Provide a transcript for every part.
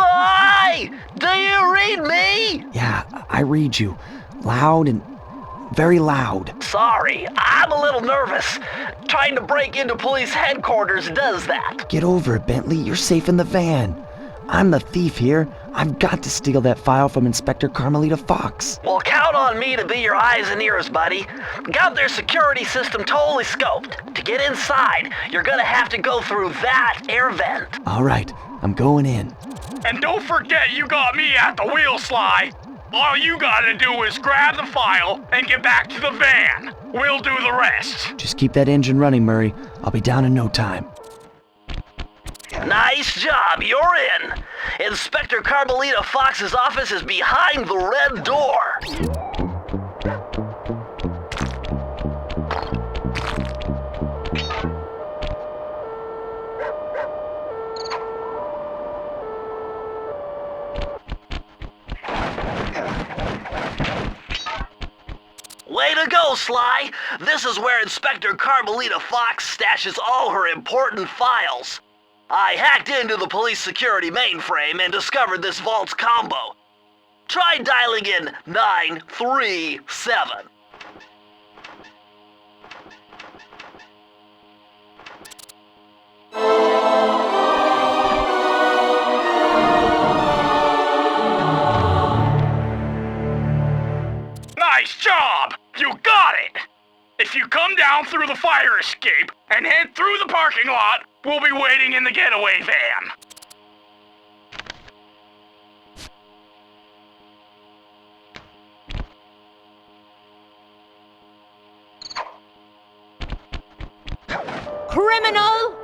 Sly! Do you read me? Yeah, I read you. Loud and very loud. Sorry, I'm a little nervous. Trying to break into police headquarters does that. Get over it, Bentley. You're safe in the van. I'm the thief here. I've got to steal that file from Inspector Carmelita Fox. Well, count on me to be your eyes and ears, buddy. Got their security system totally scoped. To get inside, you're gonna have to go through that air vent. All right, I'm going in. And don't forget you got me at the wheel, Sly. All you gotta do is grab the file and get back to the van. We'll do the rest. Just keep that engine running, Murray. I'll be down in no time. Nice job, you're in. Inspector Carmelita Fox's office is behind the red door. Way to go, Sly! This is where Inspector Carmelita Fox stashes all her important files. I hacked into the police security mainframe and discovered this vault's combo. Try dialing in 937. Nice job! You got it! If you come down through the fire escape and head through the parking lot, we'll be waiting in the getaway van. Criminal!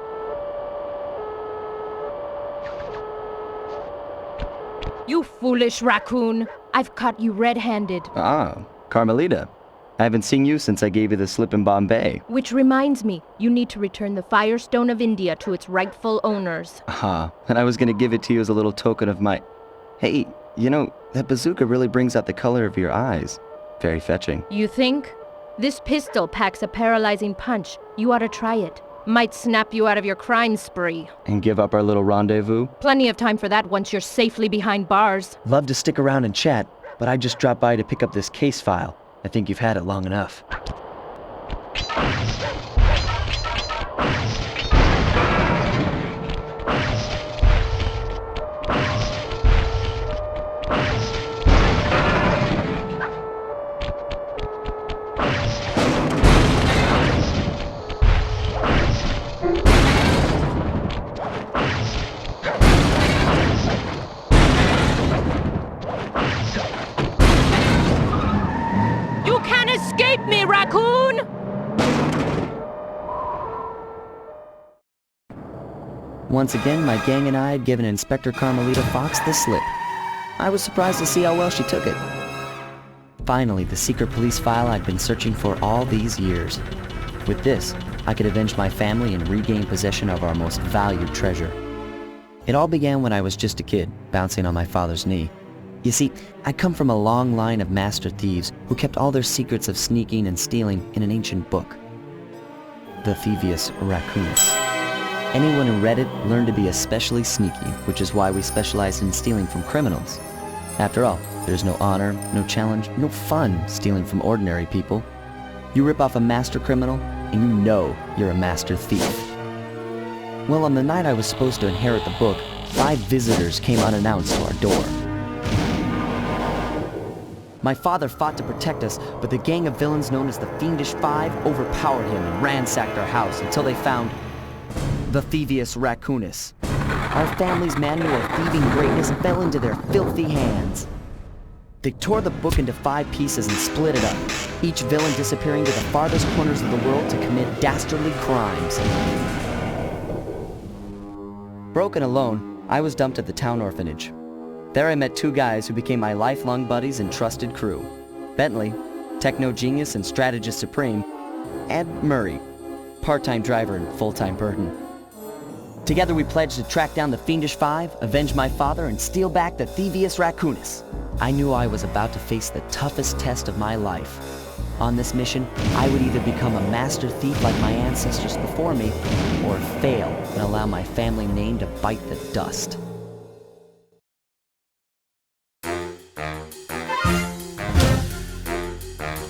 You foolish raccoon. I've caught you red-handed. Ah, Carmelita. I haven't seen you since I gave you the slip in Bombay. Which reminds me, you need to return the Firestone of India to its rightful owners. And I was gonna give it to you as a little token of my... Hey, you know, that bazooka really brings out the color of your eyes. Very fetching. You think? This pistol packs a paralyzing punch. You ought to try it. Might snap you out of your crime spree. And give up our little rendezvous? Plenty of time for that once you're safely behind bars. Love to stick around and chat, but I just dropped by to pick up this case file. I think you've had it long enough. Escape me, raccoon! Once again, my gang and I had given Inspector Carmelita Fox the slip. I was surprised to see how well she took it. Finally, the secret police file I'd been searching for all these years. With this, I could avenge my family and regain possession of our most valued treasure. It all began when I was just a kid, bouncing on my father's knee. You see, I come from a long line of master thieves who kept all their secrets of sneaking and stealing in an ancient book. The Thievius Raccoonus. Anyone who read it learned to be especially sneaky, which is why we specialize in stealing from criminals. After all, there's no honor, no challenge, no fun stealing from ordinary people. You rip off a master criminal, and you know you're a master thief. Well, on the night I was supposed to inherit the book, 5 visitors came unannounced to our door. My father fought to protect us, but the gang of villains known as the Fiendish Five overpowered him and ransacked our house until they found the Thievius Raccoonus. Our family's manual of thieving greatness fell into their filthy hands. They tore the book into 5 pieces and split it up, each villain disappearing to the farthest corners of the world to commit dastardly crimes. Broken alone, I was dumped at the town orphanage. There I met 2 guys who became my lifelong buddies and trusted crew. Bentley, techno genius and strategist supreme, and Murray, part-time driver and full-time burden. Together we pledged to track down the Fiendish Five, avenge my father, and steal back the Thievius Raccoonus. I knew I was about to face the toughest test of my life. On this mission, I would either become a master thief like my ancestors before me, or fail and allow my family name to bite the dust.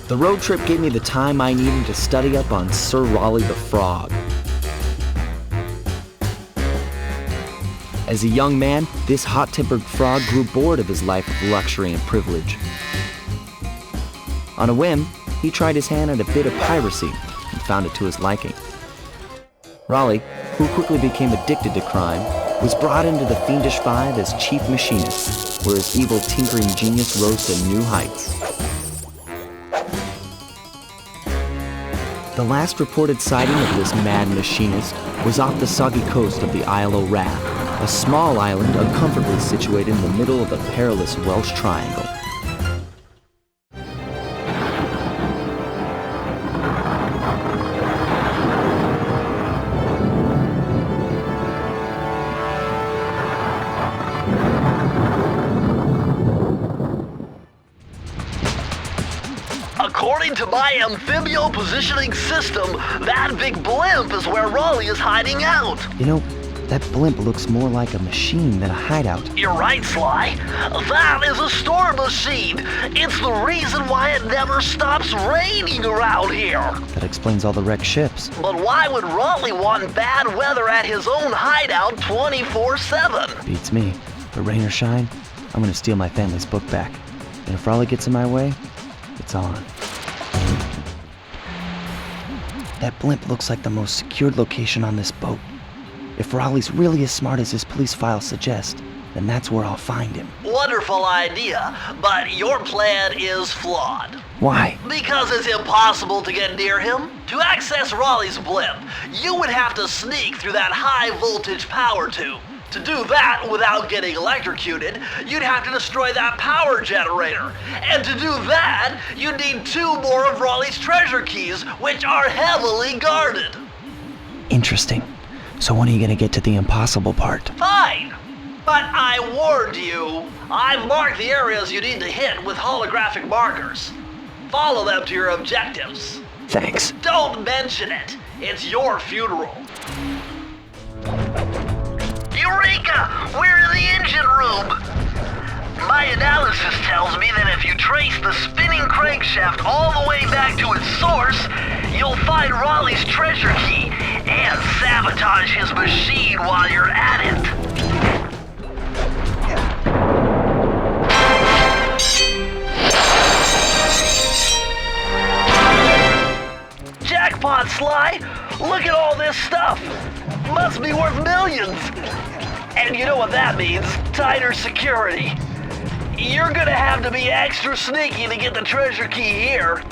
The road trip gave me the time I needed to study up on Sir Raleigh the Frog. As a young man, this hot-tempered frog grew bored of his life of luxury and privilege. On a whim, he tried his hand at a bit of piracy and found it to his liking. Raleigh, who quickly became addicted to crime, was brought into the Fiendish Five as chief machinist, where his evil tinkering genius rose to new heights. The last reported sighting of this mad machinist was off the soggy coast of the Isle o' Wrath, a small island uncomfortably situated in the middle of the perilous Welsh Triangle. According to my amphibio positioning system, that big blimp is where Raleigh is hiding out. You know, that blimp looks more like a machine than a hideout. You're right, Sly. That is a storm machine. It's the reason why it never stops raining around here. That explains all the wrecked ships. But why would Raleigh want bad weather at his own hideout 24/7? Beats me. But rain or shine, I'm gonna steal my family's book back. And if Raleigh gets in my way, it's on. That blimp looks like the most secured location on this boat. If Raleigh's really as smart as his police files suggest, then that's where I'll find him. Wonderful idea, but your plan is flawed. Why? Because it's impossible to get near him. To access Raleigh's blimp, you would have to sneak through that high voltage power tube. To do that without getting electrocuted, you'd have to destroy that power generator. And to do that, you'd need 2 more of Raleigh's treasure keys, which are heavily guarded. Interesting. So when are you gonna get to the impossible part? Fine. But I warned you. I've marked the areas you need to hit with holographic markers. Follow them to your objectives. Thanks. Don't mention it. It's your funeral. Eureka! We're in the engine room! My analysis tells me that if you trace the spinning crankshaft all the way back to its source, you'll find Raleigh's treasure key and sabotage his machine while you're at it. Jackpot, Sly! Look at all this stuff! Must be worth millions! And you know what that means? Tighter security. You're gonna have to be extra sneaky to get the treasure key here.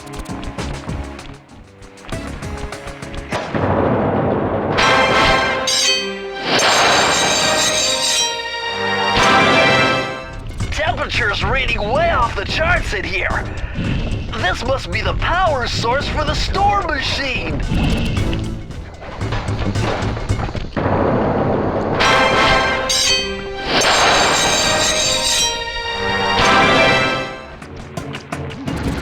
Temperature's reading way off the charts in here. This must be the power source for the storm machine.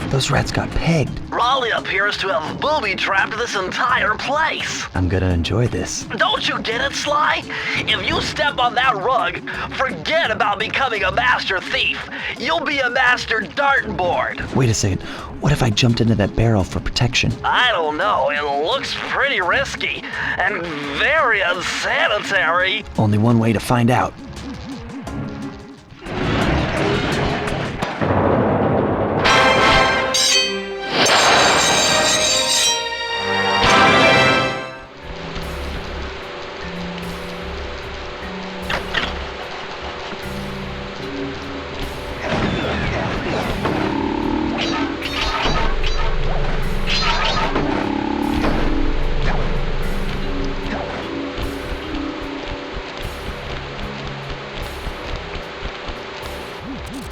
Those rats got pegged. Raleigh appears to have booby-trapped this entire place. I'm gonna enjoy this. Don't you get it, Sly? If you step on that rug, forget about becoming a master thief. You'll be a master dartboard. Wait a second. What if I jumped into that barrel for protection? I don't know. It looks pretty risky and very unsanitary. Only one way to find out.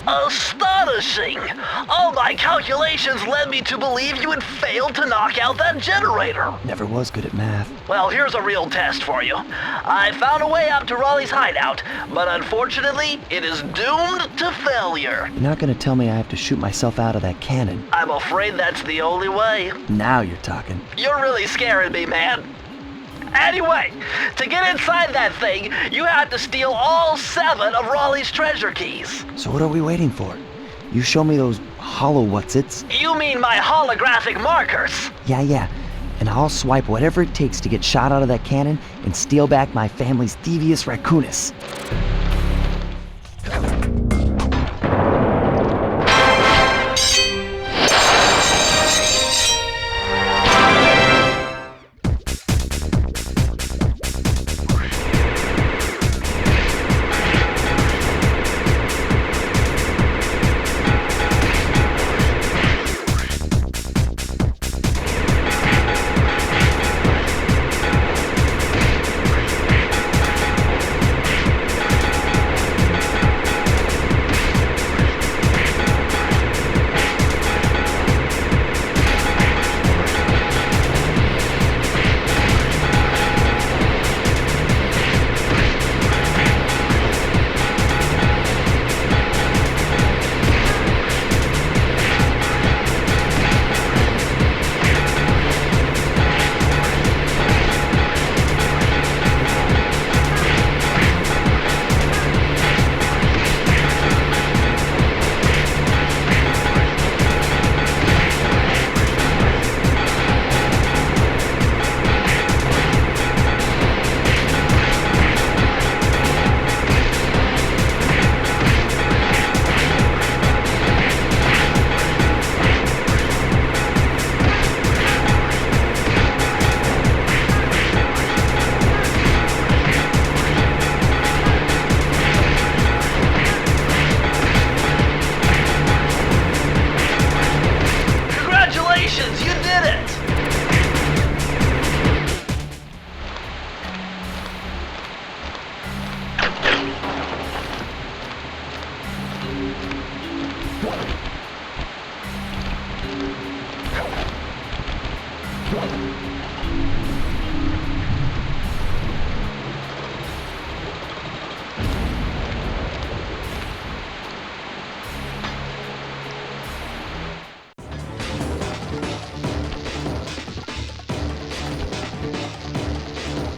Astonishing! All my calculations led me to believe you had failed to knock out that generator. Never was good at math. Well, here's a real test for you. I found a way up to Raleigh's hideout, but unfortunately, it is doomed to failure. You're not gonna tell me I have to shoot myself out of that cannon. I'm afraid that's the only way. Now you're talking. You're really scaring me, man. Anyway, to get inside that thing, you have to steal all 7 of Raleigh's treasure keys. So what are we waiting for? You show me those hollow what's-its? You mean my holographic markers? Yeah. And I'll swipe whatever it takes to get shot out of that cannon and steal back my family's Thievius Raccoonus.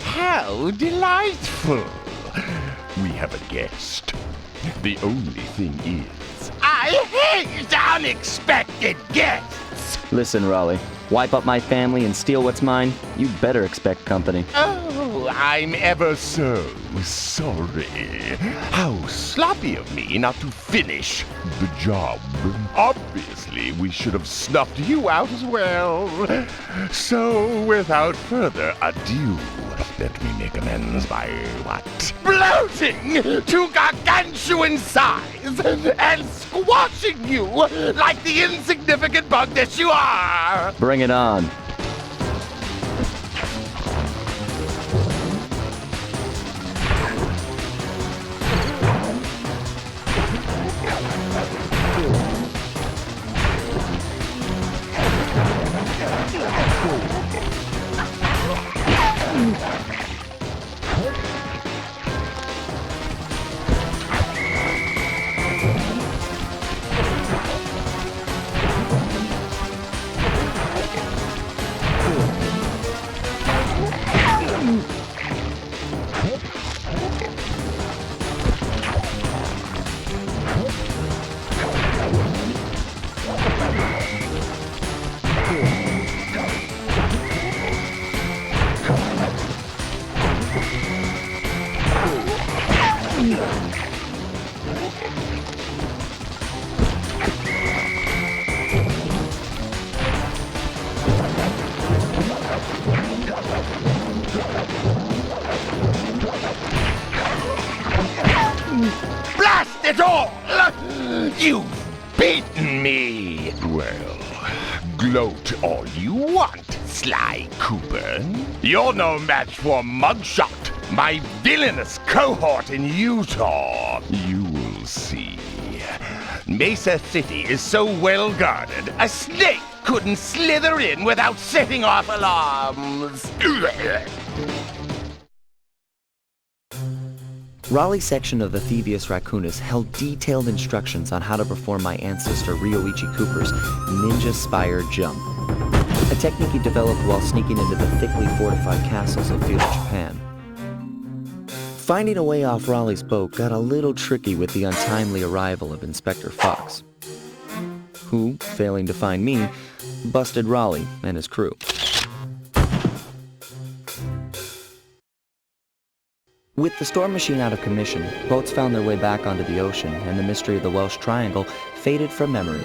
How delightful! We have a guest. The only thing is, I hate unexpected guests! Listen, Raleigh, wipe up my family and steal what's mine? You better expect company. Oh, I'm ever so sorry. How sloppy of me not to finish the job. Obviously, we should have snuffed you out as well. So, without further ado, let me make amends by what? Bloating to gargantuan size and squashing you like the insignificant bug that you are! Bring it on. Blast it all! You've beaten me! Well, gloat all you want, Sly Cooper. You're no match for Mugshot, my villainous cohort in Utah. You will see. Mesa City is so well guarded, a snake couldn't slither in without setting off alarms. Raleigh's section of the Thievius Raccoonus held detailed instructions on how to perform my ancestor Ryoichi Cooper's ninja spire jump, a technique he developed while sneaking into the thickly fortified castles of feudal Japan. Finding a way off Raleigh's boat got a little tricky with the untimely arrival of Inspector Fox. who, failing to find me, busted Raleigh and his crew. With the storm machine out of commission, boats found their way back onto the ocean, and the mystery of the Welsh Triangle faded from memory.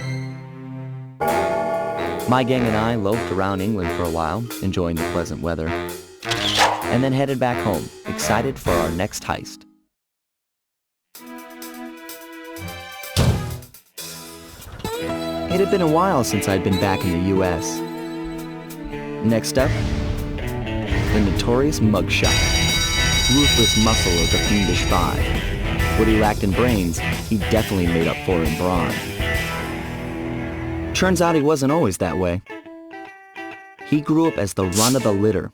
My gang and I loafed around England for a while, enjoying the pleasant weather, and then headed back home, excited for our next heist. It had been a while since I'd been back in the U.S. Next up, the notorious mugshot. Ruthless muscle of the Fiendish Five. What he lacked in brains, he definitely made up for in brawn. Turns out he wasn't always that way. He grew up as the run of the litter.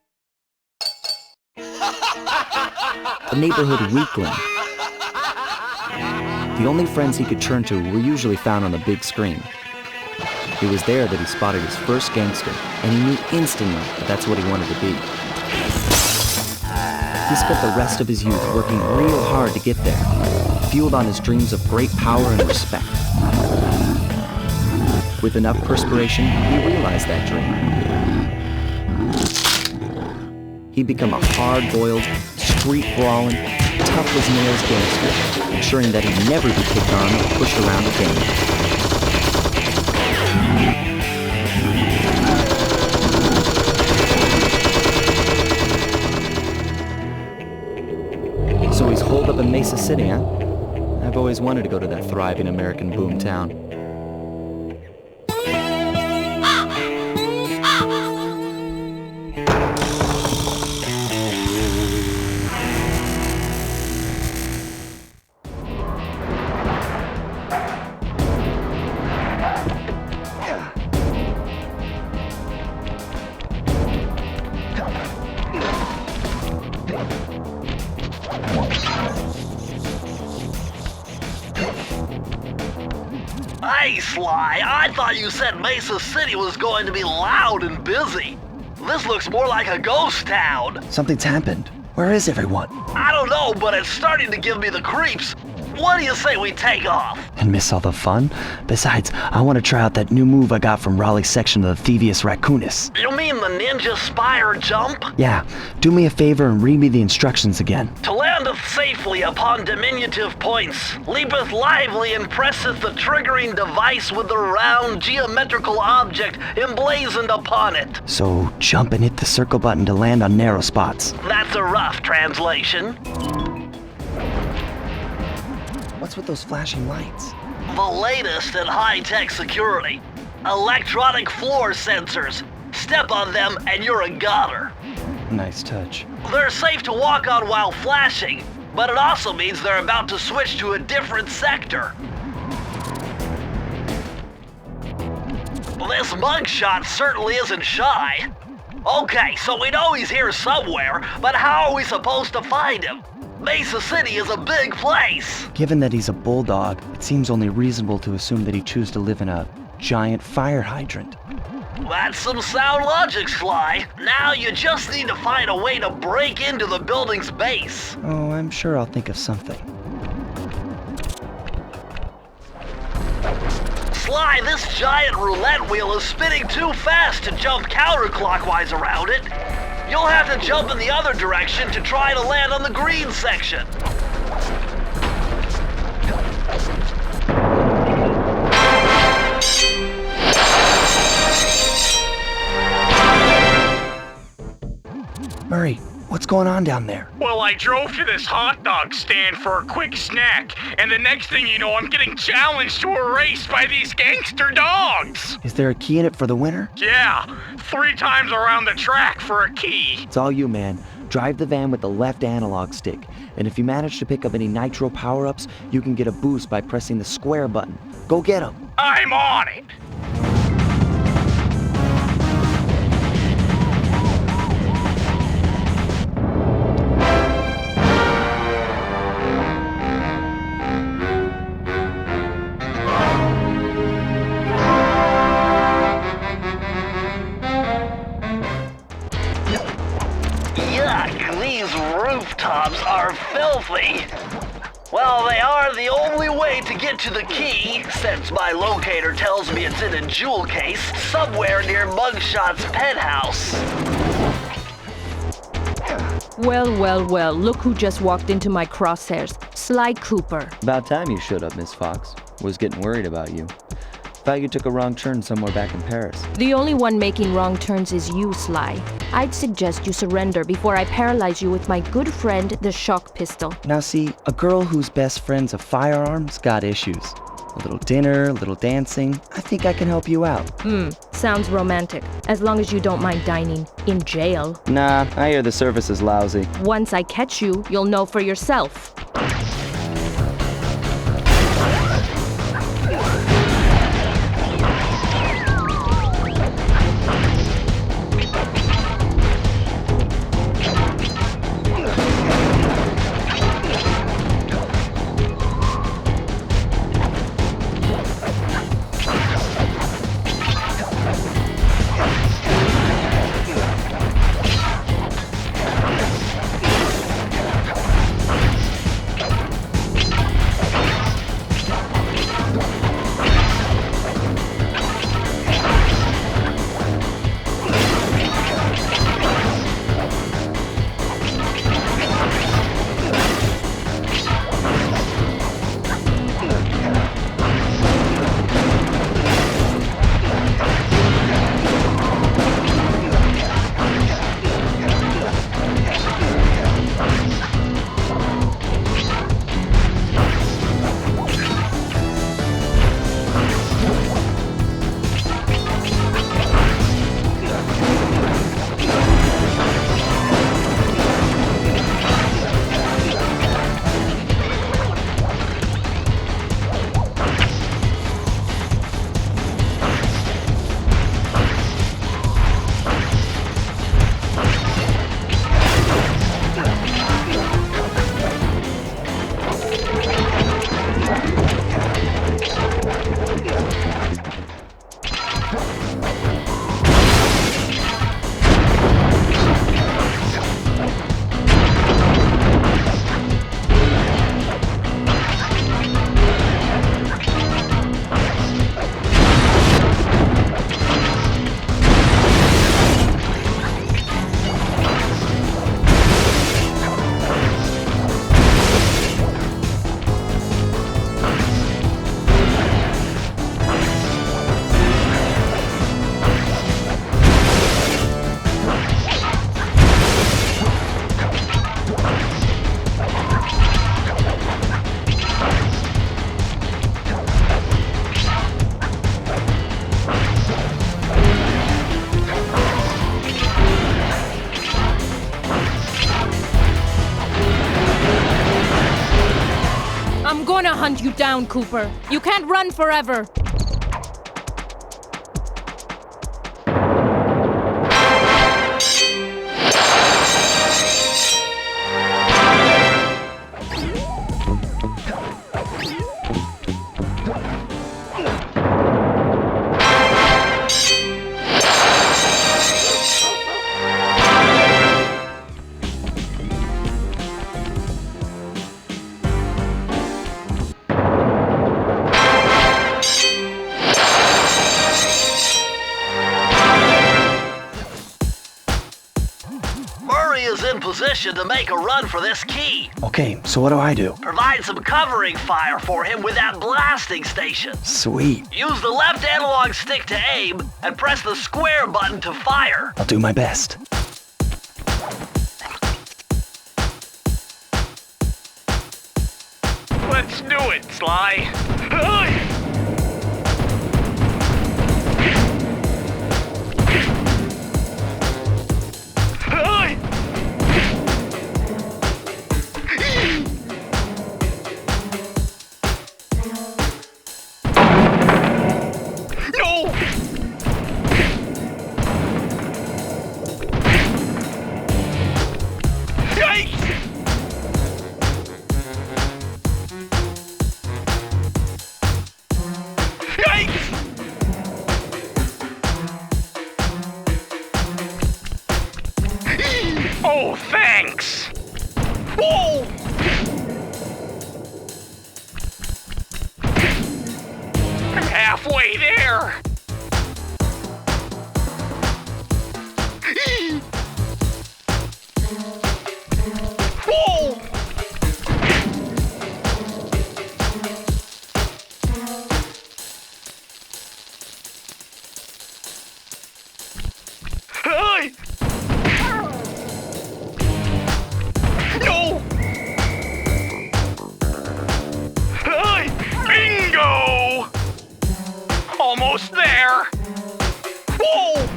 A neighborhood weakling. The only friends he could turn to were usually found on the big screen. It was there that he spotted his first gangster, and he knew instantly that that's what he wanted to be. He spent the rest of his youth working real hard to get there, fueled on his dreams of great power and respect. With enough perspiration, he realized that dream. He'd become a hard-boiled, street-brawling, tough-as-nails gangster, ensuring that he'd never be picked on or pushed around again. So he's holed up in Mesa City, huh? I've always wanted to go to that thriving American boomtown. Hey, Sly, I thought you said Mesa City was going to be loud and busy. This looks more like a ghost town. Something's happened. Where is everyone? I don't know, but it's starting to give me the creeps. What do you say we take off? And miss all the fun? Besides, I want to try out that new move I got from Raleigh's section of the Thievius Raccoonus. You mean the ninja spire jump? Yeah, do me a favor and read me the instructions again. To landeth safely upon diminutive points, leapeth lively and presseth the triggering device with the round geometrical object emblazoned upon it. So jump and hit the circle button to land on narrow spots. That's a rough translation. What's with those flashing lights? The latest in high-tech security. Electronic floor sensors. Step on them and you're a goner. Nice touch. They're safe to walk on while flashing, but it also means they're about to switch to a different sector. This mugshot certainly isn't shy. Okay, so we know he's here somewhere, but how are we supposed to find him? Mesa City is a big place. Given that he's a bulldog, it seems only reasonable to assume that he'd choose to live in a giant fire hydrant. That's some sound logic, Sly. Now you just need to find a way to break into the building's base. Oh, I'm sure I'll think of something. Sly, this giant roulette wheel is spinning too fast to jump counterclockwise around it. You'll have to jump in the other direction to try to land on the green section. Murray, what's going on down there? Well, I drove to this hot dog stand for a quick snack, and the next thing you know, I'm getting challenged to a race by these gangster dogs. Is there a key in it for the winner? Yeah, 3 times around the track for a key. It's all you, man. Drive the van with the left analog stick, and if you manage to pick up any nitro power-ups, you can get a boost by pressing the square button. Go get 'em. I'm on it. Yuck, these rooftops are filthy. Well, they are the only way to get to the key, since my locator tells me it's in a jewel case somewhere near Mugshot's penthouse. Well, look who just walked into my crosshairs. Sly Cooper. About time you showed up, Miss Fox. Was getting worried about you. Thought you took a wrong turn somewhere back in Paris. The only one making wrong turns is you, Sly. I'd suggest you surrender before I paralyze you with my good friend, the shock pistol. Now see, a girl whose best friend's a firearm's got issues. A little dinner, a little dancing. I think I can help you out. Sounds romantic. As long as you don't mind dining in jail. Nah, I hear the service is lousy. Once I catch you, you'll know for yourself. Hunt you down, Cooper. You can't run forever. Position to make a run for this key. Okay, so what do I do? Provide some covering fire for him with that blasting station. Sweet. Use the left analog stick to aim and press the square button to fire. I'll do my best. Let's do it, Sly. Oh, thanks! Whoa! halfway there. Whoa! Hey! No! Hey! Bingo! Almost there! Whoa!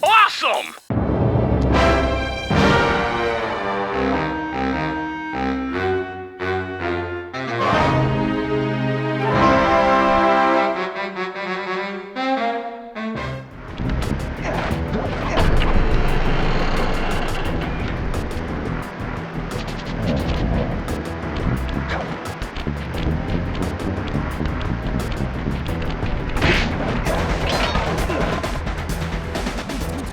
Awesome!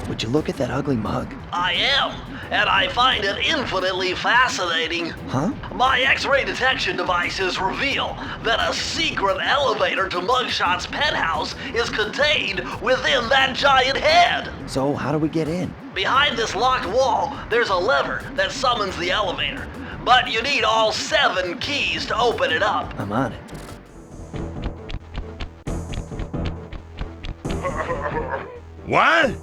Would you look at that ugly mug? I am, and I find it infinitely fascinating. Huh? My X-ray detection devices reveal that a secret elevator to Mugshot's penthouse is contained within that giant head. So how do we get in? Behind this locked wall, there's a lever that summons the elevator. But you need all 7 keys to open it up. I'm on it. What?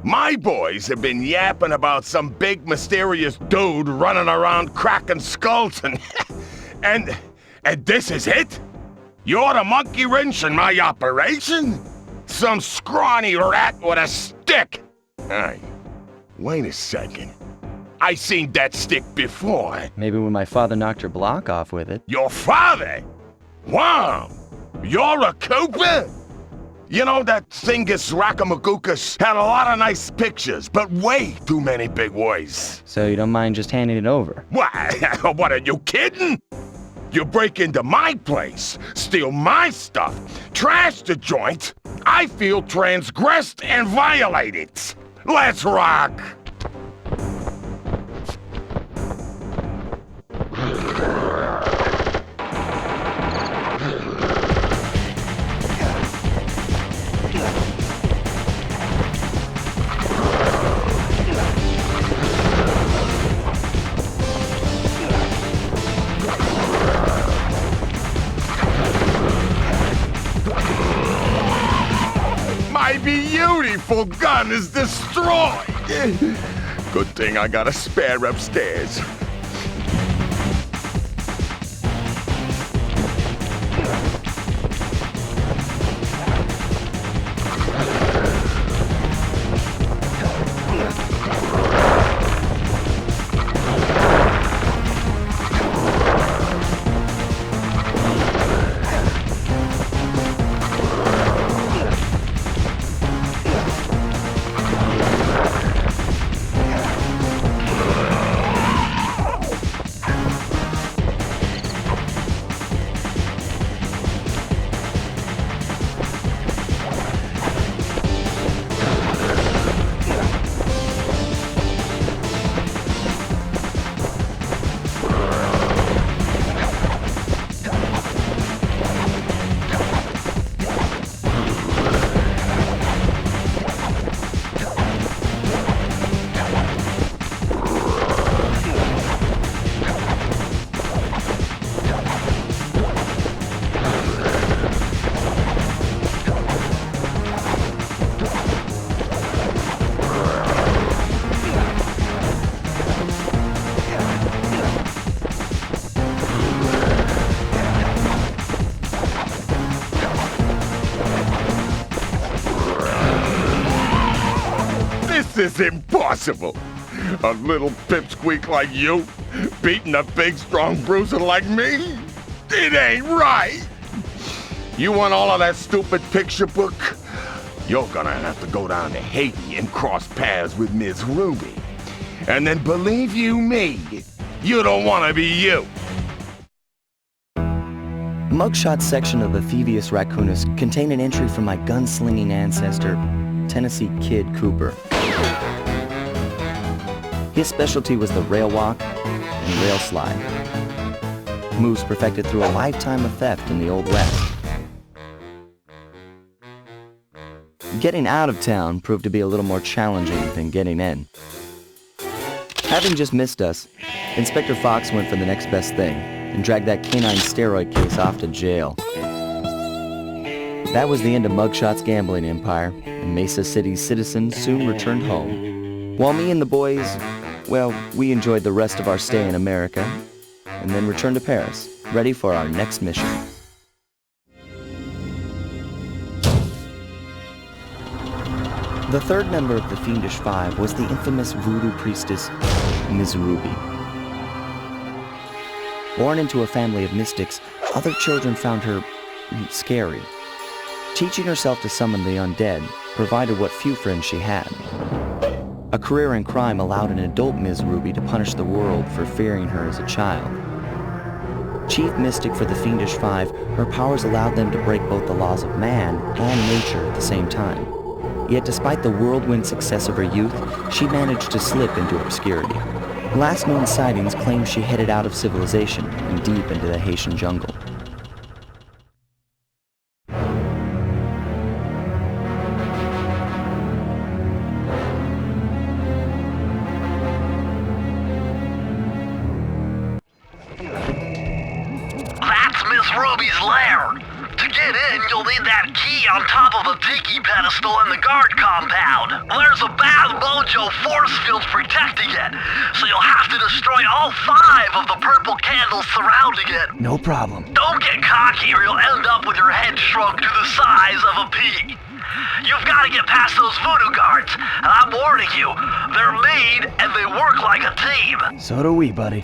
My boys have been yapping about some big mysterious dude running around cracking skulls and this is it? You're the monkey wrench in my operation? Some scrawny rat with a stick? Hey, wait a second. I seen that stick before. Maybe when my father knocked your block off with it. Your father? Wow! You're a Cooper? You know, that Thievius Raccoonus had a lot of nice pictures, but way too many big words. So you don't mind just handing it over? What, are you kidding? You break into my place, steal my stuff, trash the joint. I feel transgressed and violated. Let's rock! My beautiful gun is destroyed! Good thing I got a spare upstairs. This is impossible. A little pipsqueak like you, beating a big, strong bruiser like me? It ain't right. You want all of that stupid picture book? You're gonna have to go down to Haiti and cross paths with Miss Ruby. And then believe you me, you don't want to be you. Mugshot section of the Thievius Raccoonus contained an entry from my gunslinging ancestor, Tennessee Kid Cooper. His specialty was the rail walk and rail slide, moves perfected through a lifetime of theft in the Old West. Getting out of town proved to be a little more challenging than getting in. Having just missed us, Inspector Fox went for the next best thing and dragged that canine steroid case off to jail. That was the end of Mugshot's gambling empire, and Mesa City's citizens soon returned home. While me and the boys, well, we enjoyed the rest of our stay in America, and then returned to Paris, ready for our next mission. The third member of the Fiendish Five was the infamous voodoo priestess, Ms. Ruby. Born into a family of mystics, other children found her scary. Teaching herself to summon the undead provided what few friends she had. A career in crime allowed an adult Ms. Ruby to punish the world for fearing her as a child. Chief mystic for the Fiendish Five, her powers allowed them to break both the laws of man and nature at the same time. Yet despite the whirlwind success of her youth, she managed to slip into obscurity. Last known sightings claim she headed out of civilization and deep into the Haitian jungle. That's Miss Ruby's lair. To get in, you'll need that key on top of the tiki pedestal in the guard compound. There's a bad mojo force field protecting it, so you'll have to destroy all 5 of the purple candles surrounding it. No problem. Don't get cocky or you'll end up with your head shrunk to the size of a pea. You've got to get past those voodoo guards, and I'm warning you, they're mean and they work like a team. So do we, buddy.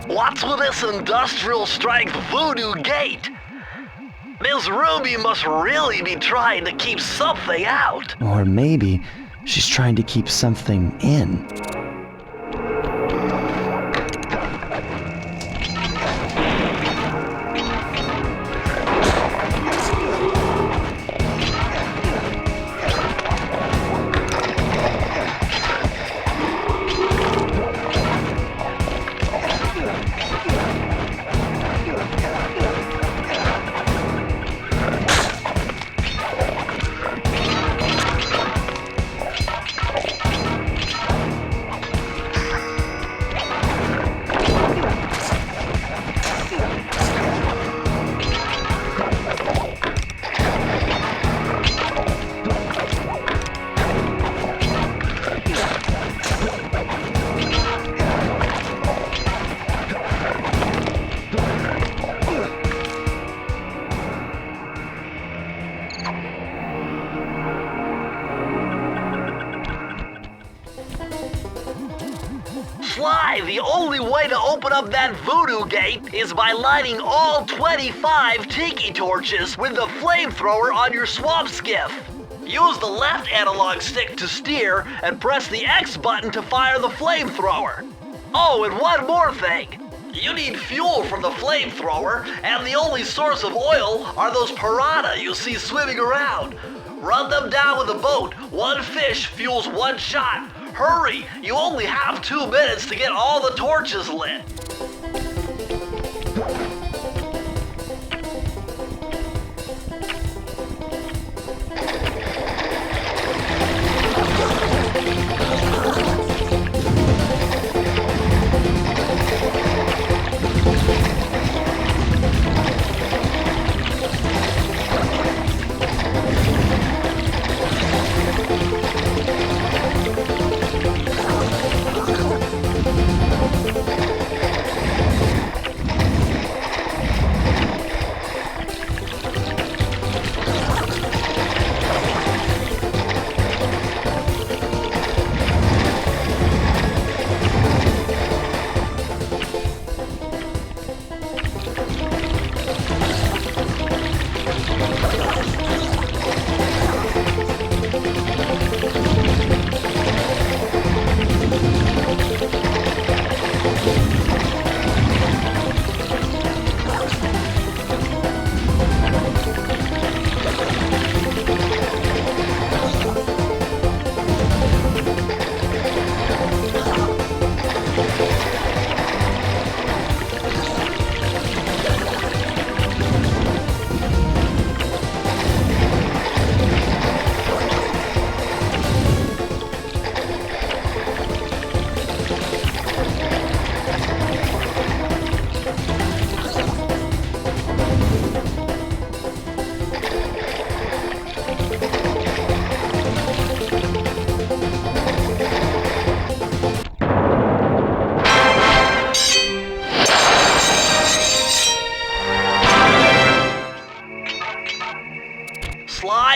What's with this industrial strength voodoo gate? Ms. Ruby must really be trying to keep something out. Or maybe she's trying to keep something in. Sly, the only way to open up that voodoo gate is by lighting all 25 tiki torches with the flamethrower on your swamp skiff. Use the left analog stick to steer and press the X button to fire the flamethrower. Oh, and one more thing. You need fuel from the flamethrower, and the only source of oil are those piranha you see swimming around. Run them down with a boat. One fish fuels one shot. Hurry! You only have 2 minutes to get all the torches lit.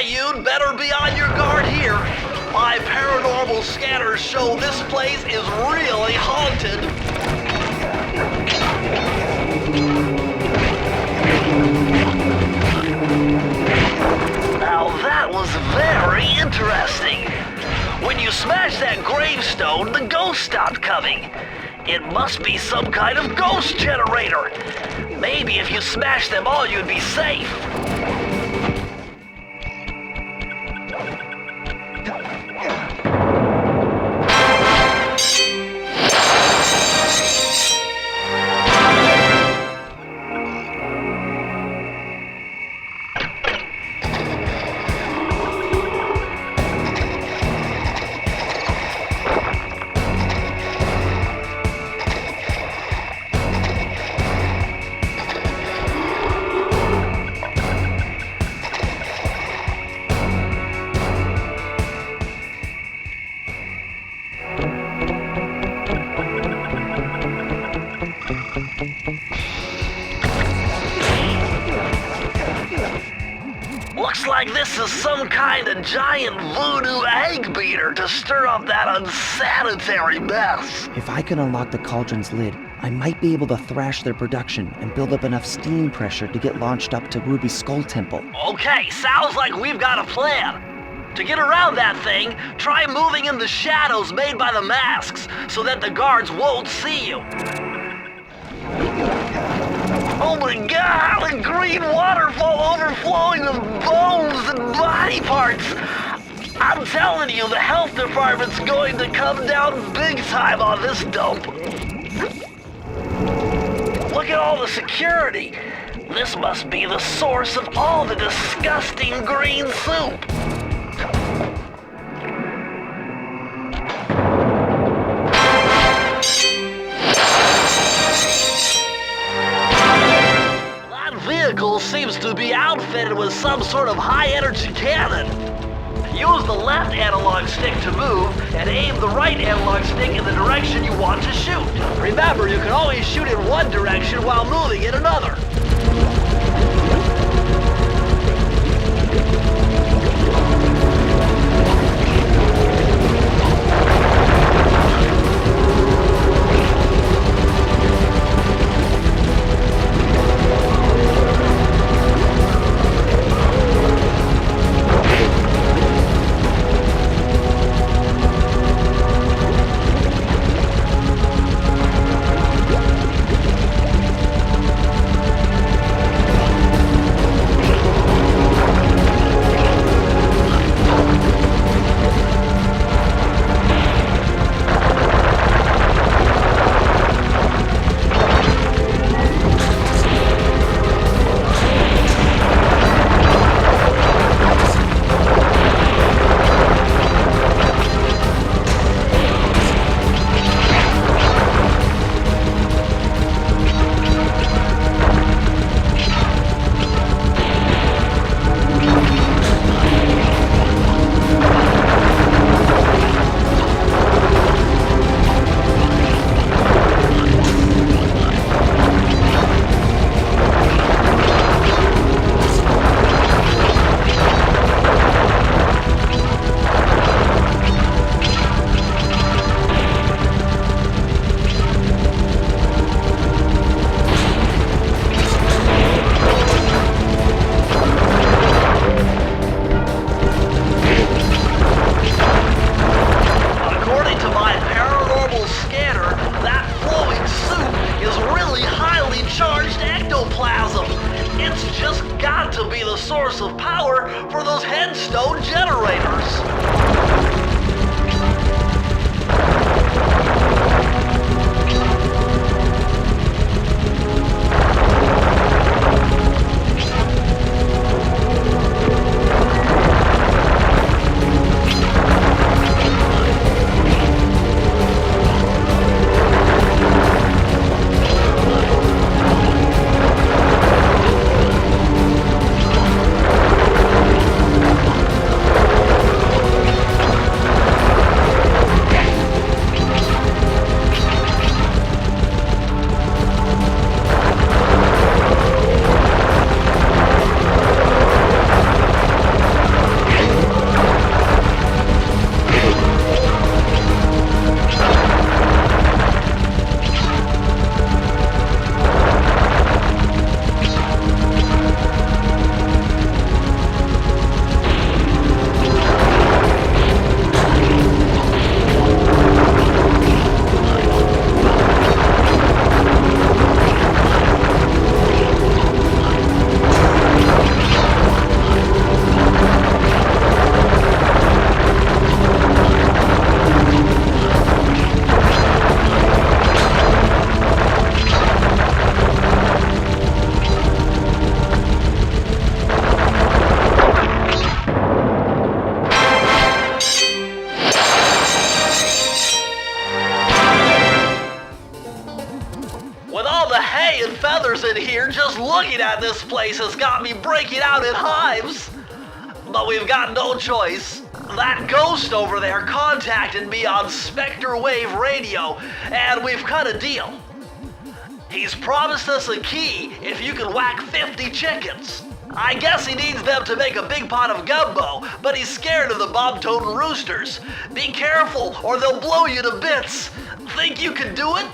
Sly, you'd better be on your guard here. My paranormal scanners show this place is really haunted. Now that was very interesting. When you smashed that gravestone, the ghost stopped coming. It must be some kind of ghost generator. Maybe if you smashed them all, you'd be safe. Looks like this is some kind of giant voodoo egg beater to stir up that unsanitary mess. If I can unlock the cauldron's lid, I might be able to thrash their production and build up enough steam pressure to get launched up to Ruby's Skull Temple. Okay, sounds like we've got a plan. To get around that thing, try moving in the shadows made by the masks so that the guards won't see you. Oh my God, a green waterfall overflowing with bones and body parts. I'm telling you, the health department's going to come down big time on this dump. Look at all the security. This must be the source of all the disgusting green soup. Vehicle seems to be outfitted with some sort of high-energy cannon. Use the left analog stick to move and aim the right analog stick in the direction you want to shoot. Remember, you can always shoot in one direction while moving in another. Source of power for those headstone generators. feathers in here. Just looking at this place has got me breaking out in hives. But we've got no choice. That ghost over there contacted me on Spectre Wave Radio, and we've cut a deal. He's promised us a key if you can whack 50 chickens. I guess he needs them to make a big pot of gumbo, but he's scared of the bob-toting roosters. Be careful, or they'll blow you to bits. Think you can do it?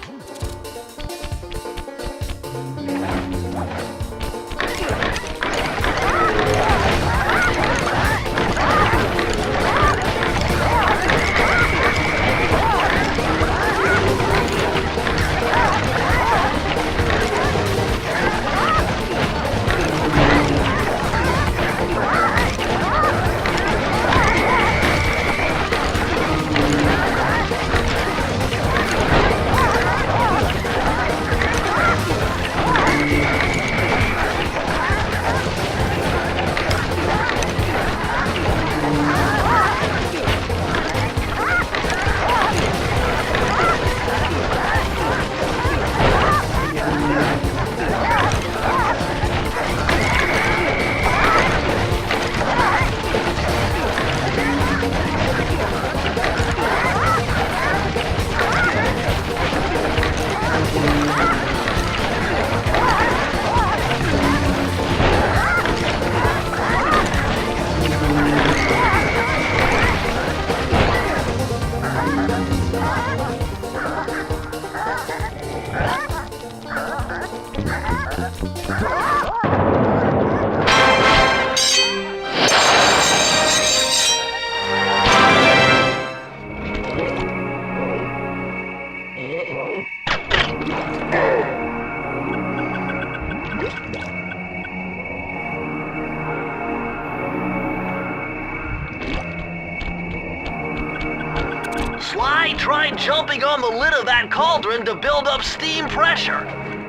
Sly tried jumping on the lid of that cauldron to build up steam pressure.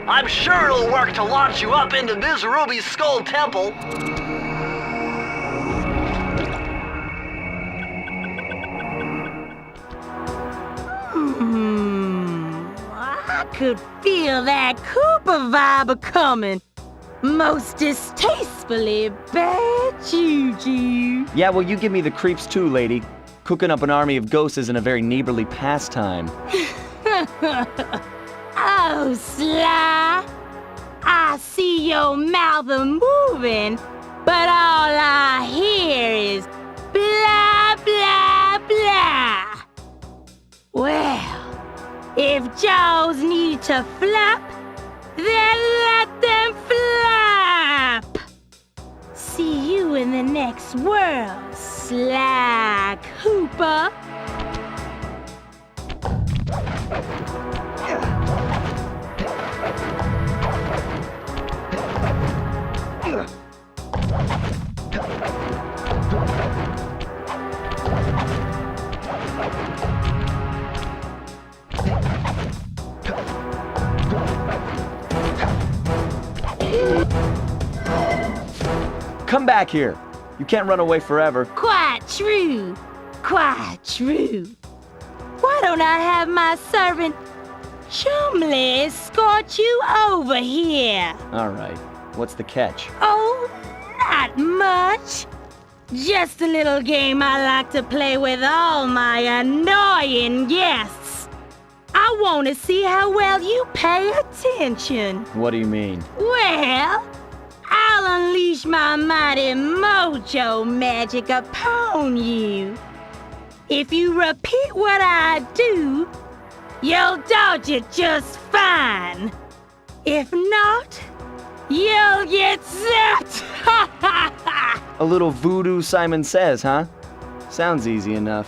I'm sure it'll work to launch you up into Ms. Ruby's Skull Temple. I could feel that Cooper vibe a-coming. Most distastefully bad juju. Yeah, well, you give me the creeps too, lady. Cooking up an army of ghosts isn't a very neighborly pastime. Oh, Sly. I see your mouth a-moving, but all I hear is blah, blah, blah. Well, if jaws need to flap, then let them flap. See you in the next world, Sly Cooper. Come back here. You can't run away forever. Quite true. Quite true. Why don't I have my servant Chumley escort you over here? All right. What's the catch? Oh, not much. Just a little game I like to play with all my annoying guests. I want to see how well you pay attention. What do you mean? Well, I'll unleash my mighty mojo magic upon you. If you repeat what I do, you'll dodge it just fine. If not, you'll get zapped. A little voodoo Simon Says, huh? Sounds easy enough.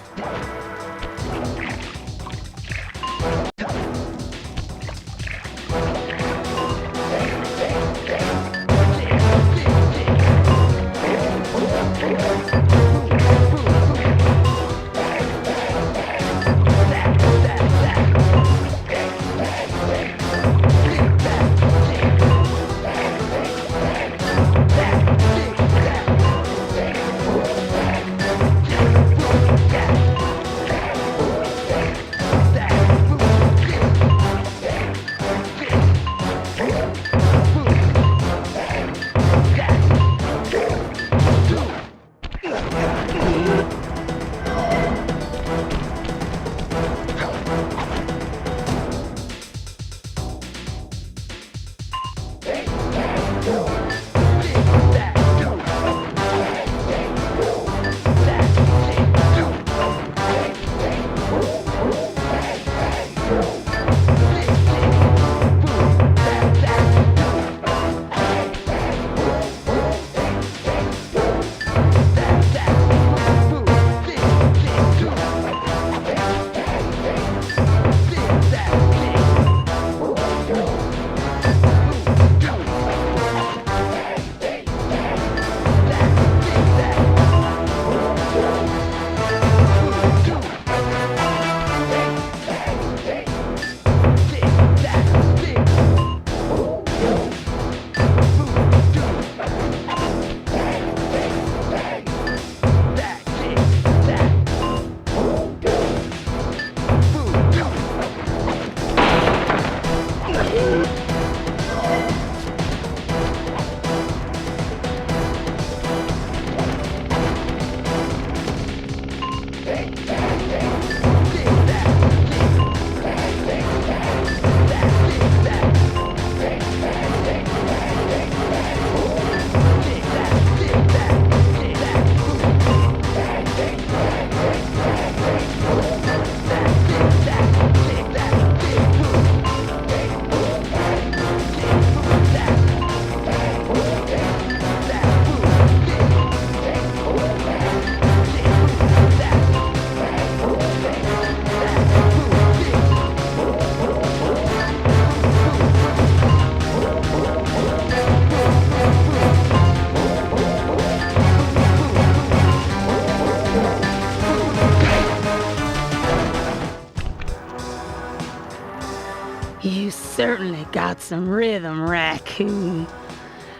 You certainly got some rhythm, Raccoon.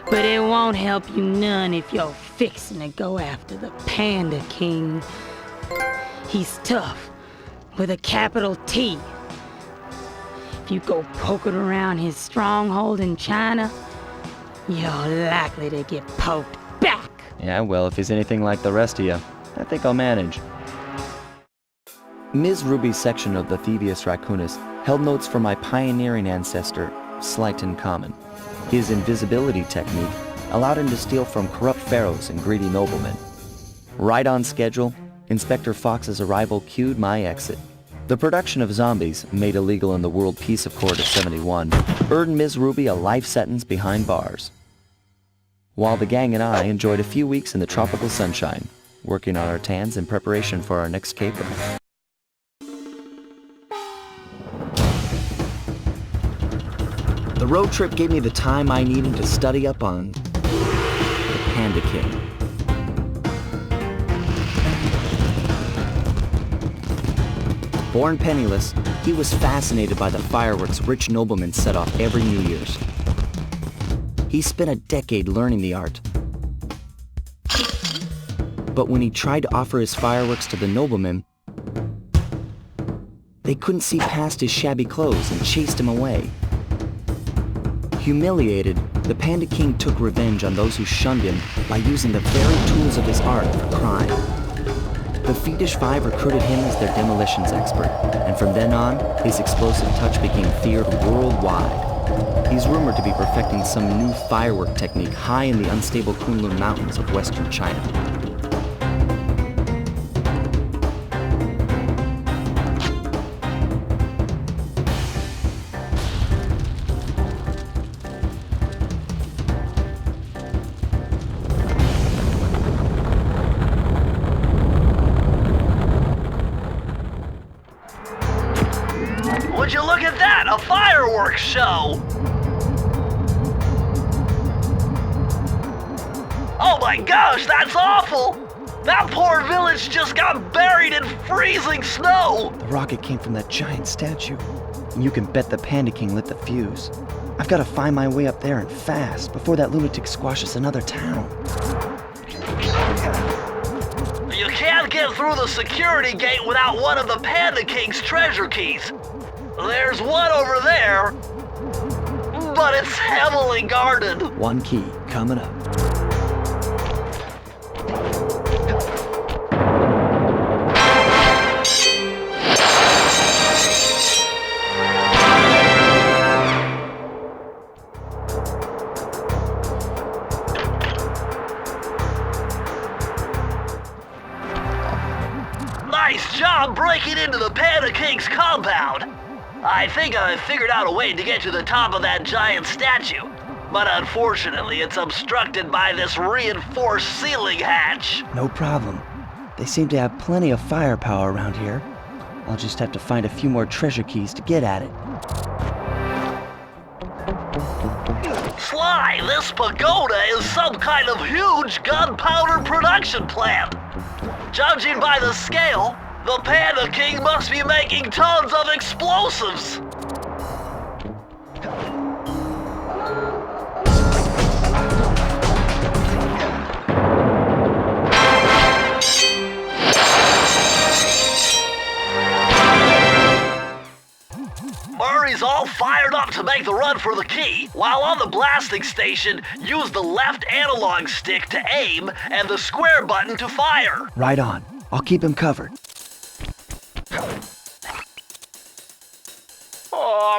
But it won't help you none if you're fixing to go after the Panda King. He's tough, with a capital T. If you go poking around his stronghold in China, you're likely to get poked back. Yeah, well, if he's anything like the rest of you, I think I'll manage. Ms. Ruby's section of the Thievius Raccoonus held notes for my pioneering ancestor, Sly Common. His invisibility technique allowed him to steal from corrupt pharaohs and greedy noblemen. Right on schedule, Inspector Fox's arrival cued my exit. The production of zombies, made illegal in the World Peace Accord of '71, earned Ms. Ruby a life sentence behind bars. While the gang and I enjoyed a few weeks in the tropical sunshine, working on our tans in preparation for our next caper. The road trip gave me the time I needed to study up on the Panda King. Born penniless, he was fascinated by the fireworks rich noblemen set off every New Year's. He spent a decade learning the art. But when he tried to offer his fireworks to the noblemen, they couldn't see past his shabby clothes and chased him away. Humiliated, the Panda King took revenge on those who shunned him by using the very tools of his art for crime. The Fiendish Five recruited him as their demolitions expert, and from then on, his explosive touch became feared worldwide. He's rumored to be perfecting some new firework technique high in the unstable Kunlun Mountains of western China. Would you look at that? A fireworks show! Oh my gosh, that's awful! That poor village just got buried in freezing snow! The rocket came from that giant statue, and you can bet the Panda King lit the fuse. I've got to find my way up there and fast before that lunatic squashes another town. You can't get through the security gate without one of the Panda King's treasure keys. There's one over there, but it's heavily guarded. One key coming up. Nice job breaking into the Panda King's compound. I think I've figured out a way to get to the top of that giant statue, but unfortunately it's obstructed by this reinforced ceiling hatch. No problem. They seem to have plenty of firepower around here. I'll just have to find a few more treasure keys to get at it. Sly, this pagoda is some kind of huge gunpowder production plant. Judging by the scale, the Panda King must be making tons of explosives. Murray's all fired up to make the run for the key. While on the blasting station, use the left analog stick to aim and the square button to fire. Right on. I'll keep him covered.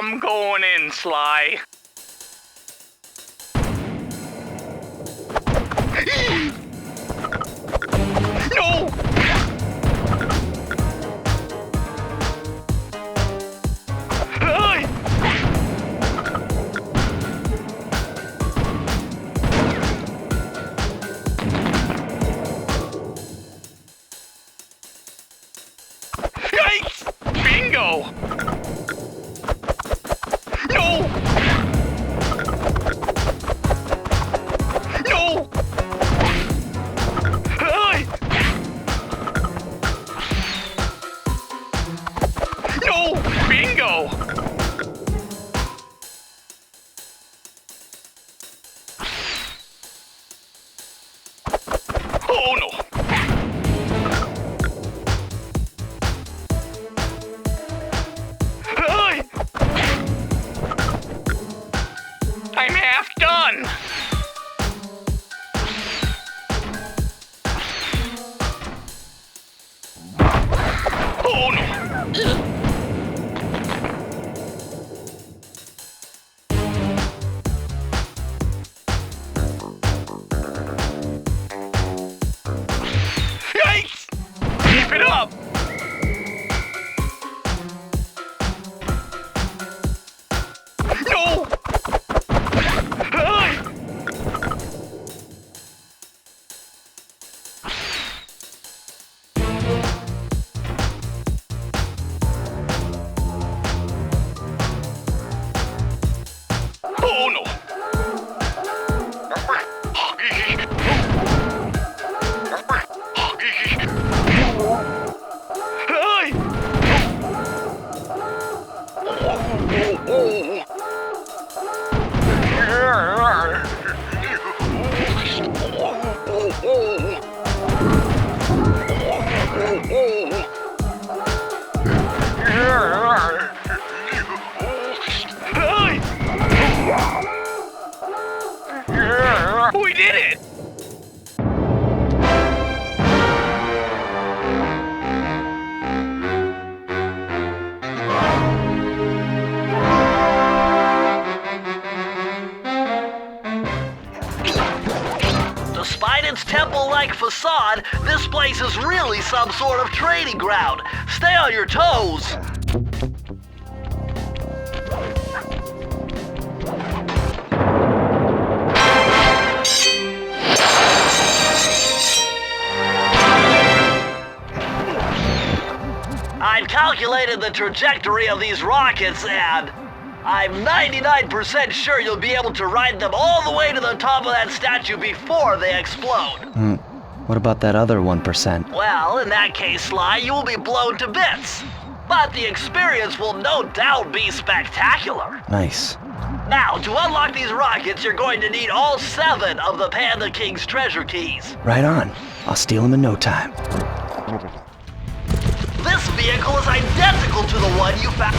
I'm going in, Sly. No! Hey! Yikes! Bingo! No! No! Hey! No! Bingo! Oh no! Hey! I'm half done! Oh no! Yikes! Keep it up! No! Hey! Oh no! Hey! Hey! We did it! Despite its temple-like facade, this place is really some sort of trading ground. Stay on your toes. I've calculated the trajectory of these rockets and I'm 99% sure you'll be able to ride them all the way to the top of that statue before they explode. What about that other 1%? Well, in that case, Sly, you will be blown to bits. But the experience will no doubt be spectacular. Nice. Now, to unlock these rockets, you're going to need all 7 of the Panda King's treasure keys. Right on. I'll steal them in no time. This vehicle is identical to the one you found.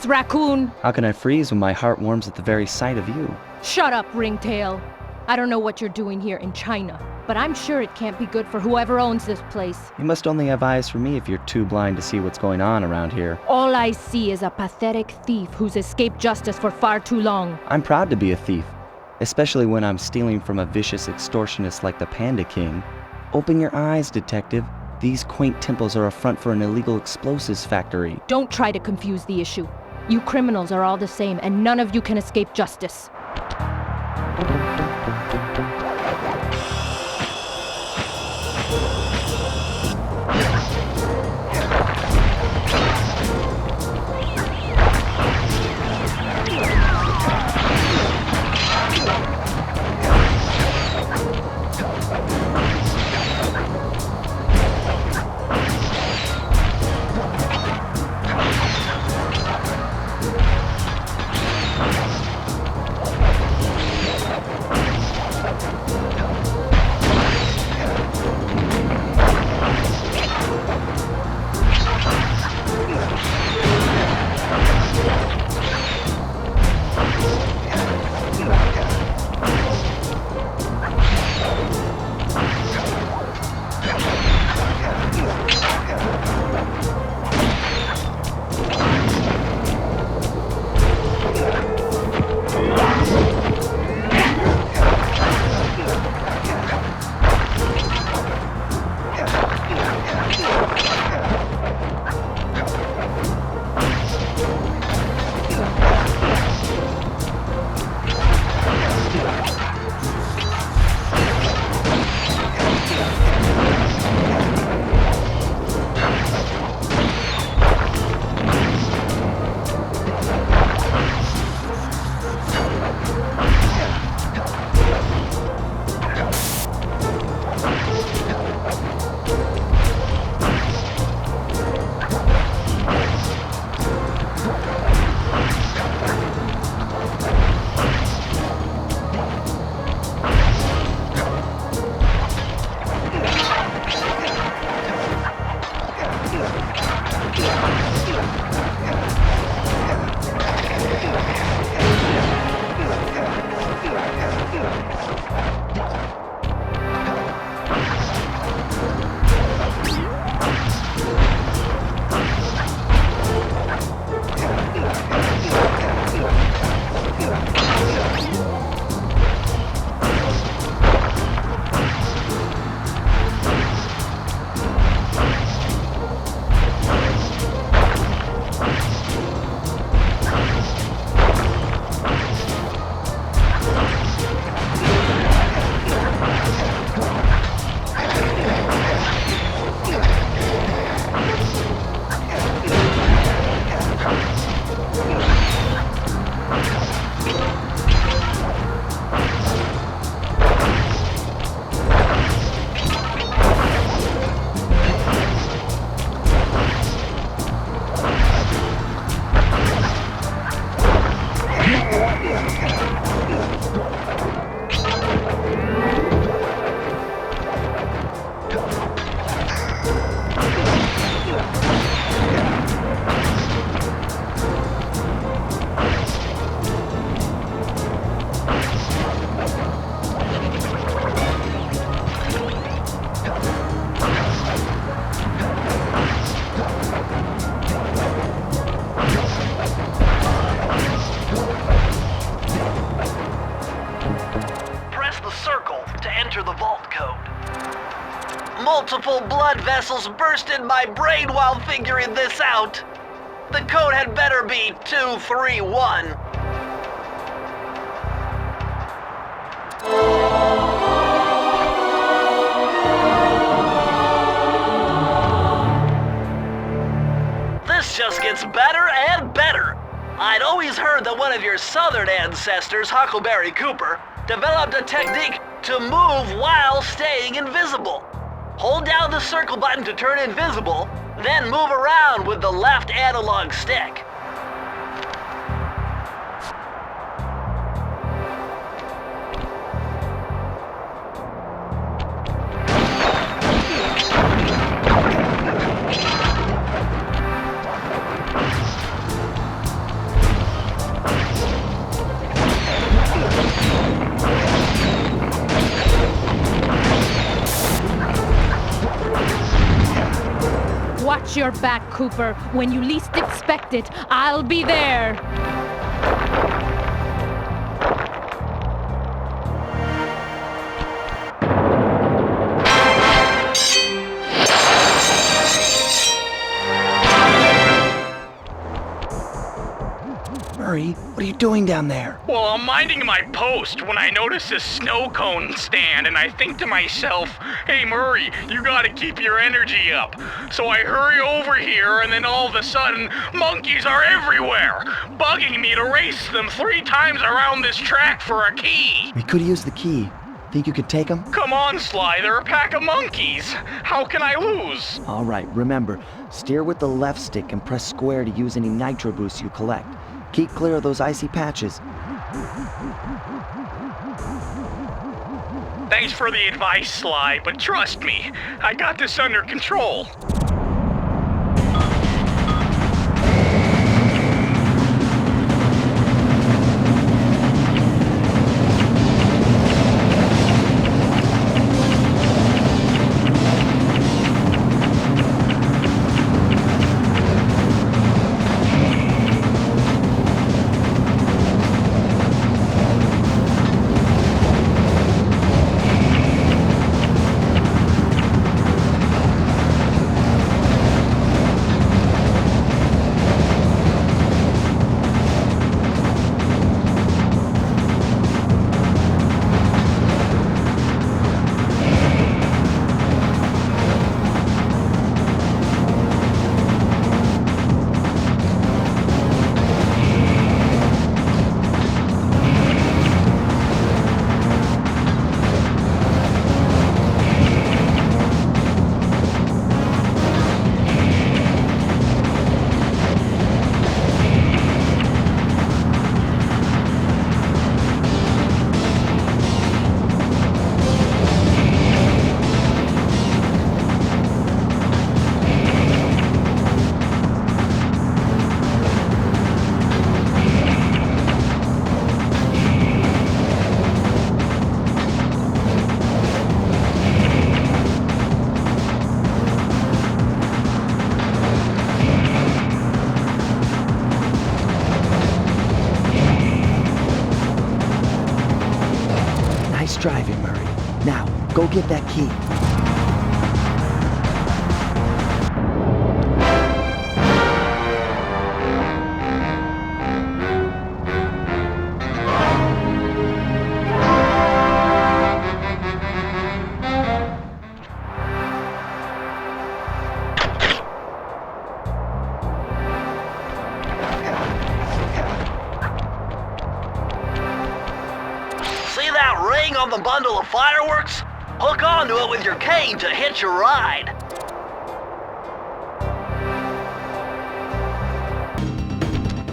freeze, raccoon! How can I freeze when my heart warms at the very sight of you? Shut up, Ringtail. I don't know what you're doing here in China, but I'm sure it can't be good for whoever owns this place. You must only have eyes for me if you're too blind to see what's going on around here. All I see is a pathetic thief who's escaped justice for far too long. I'm proud to be a thief, especially when I'm stealing from a vicious extortionist like the Panda King. Open your eyes, detective. These quaint temples are a front for an illegal explosives factory. Don't try to confuse the issue. You criminals are all the same, and none of you can escape justice. Multiple blood vessels burst in my brain while figuring this out. The code had better be 231. This just gets better and better. I'd always heard that one of your southern ancestors, Huckleberry Cooper, developed a technique to move while staying invisible. Hold down the circle button to turn invisible, then move around with the left analog stick. Watch your back, Cooper. When you least expect it, I'll be there. Murray, what are you doing down there? Well, I'm minding my post when I notice this snow cone stand, and I think to myself, hey Murray, you gotta keep your energy up. So I hurry over here, and then all of a sudden, monkeys are everywhere, bugging me to race them 3 times around this track for a key. We could use the key. Think you could take them? Come on, Sly, they're a pack of monkeys. How can I lose? All right, remember, steer with the left stick and press square to use any nitro boosts you collect. Keep clear of those icy patches. Thanks for the advice, Sly, but trust me, I got this under control. Driving, Murray. Now, go get that key. On the bundle of fireworks? Hook onto it with your cane to hitch your ride.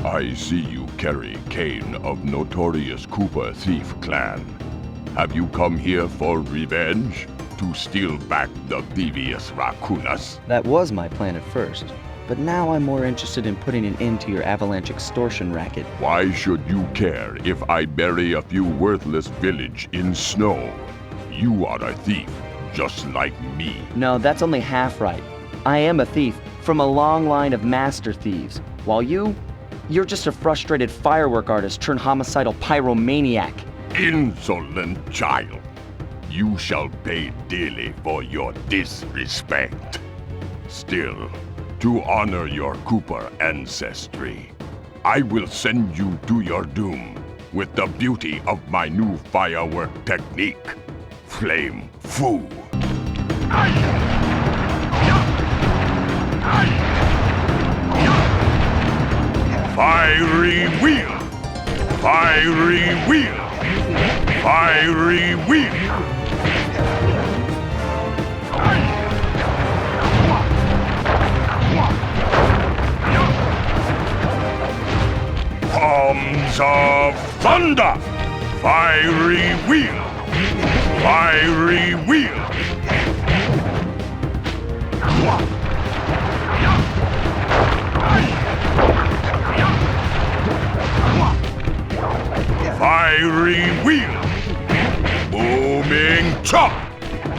I see you carry cane of notorious Cooper thief clan. Have you come here for revenge? To steal back the Thievius Raccoonus? That was my plan at first, but now I'm more interested in putting an end to your avalanche extortion racket. Why should you care if I bury a few worthless village in snow? You are a thief, just like me. No, that's only half right. I am a thief from a long line of master thieves, while you're just a frustrated firework artist turned homicidal pyromaniac. Insolent child. You shall pay dearly for your disrespect. Still, to honor your Cooper ancestry, I will send you to your doom with the beauty of my new firework technique, Flame Foo. Fiery wheel! Fiery wheel! Fiery wheel! Palms of thunder! Fiery wheel! Fiery wheel! Fiery wheel! Booming chop!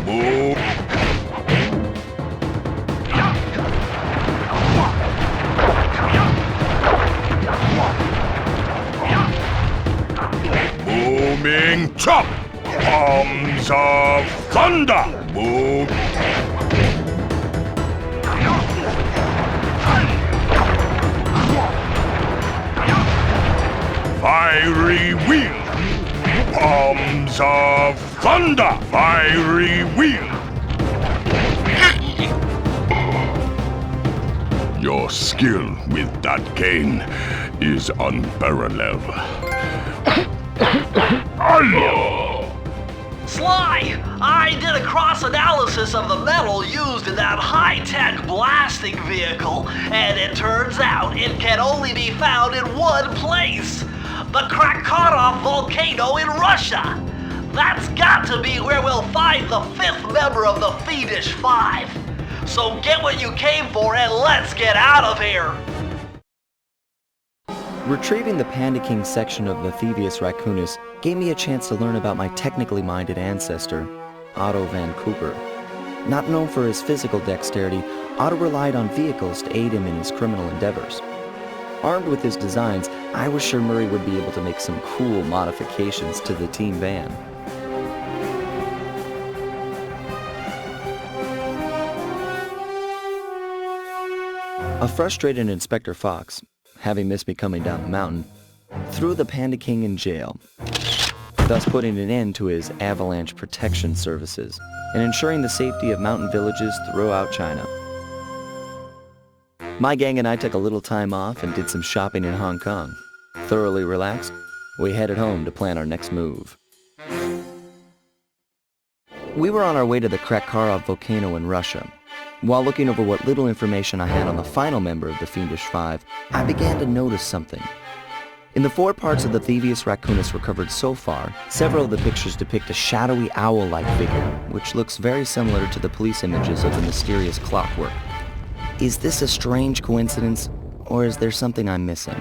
Boom! of thunder! Boom! Fiery wheel! Palms of thunder! Fiery wheel! Your skill with that cane is unparalleled. Sly, I did a cross-analysis of the metal used in that high-tech blasting vehicle, and it turns out it can only be found in one place. The Krakatoa volcano in Russia. That's got to be where we'll find the 5th member of the Fiendish Five. So get what you came for and let's get out of here! Retrieving the Panda King section of the Thievius Raccoonus gave me a chance to learn about my technically minded ancestor, Otto van Cooper. Not known for his physical dexterity, Otto relied on vehicles to aid him in his criminal endeavors. Armed with his designs, I was sure Murray would be able to make some cool modifications to the team van. A frustrated Inspector Fox, having missed me coming down the mountain, threw the Panda King in jail, thus putting an end to his avalanche protection services and ensuring the safety of mountain villages throughout China. My gang and I took a little time off and did some shopping in Hong Kong. Thoroughly relaxed, we headed home to plan our next move. We were on our way to the Krakatoa volcano in Russia. While looking over what little information I had on the final member of the Fiendish Five, I began to notice something. In the 4 parts of the Thievius Raccoonus recovered so far, several of the pictures depict a shadowy owl-like figure, which looks very similar to the police images of the mysterious clockwork. Is this a strange coincidence, or is there something I'm missing?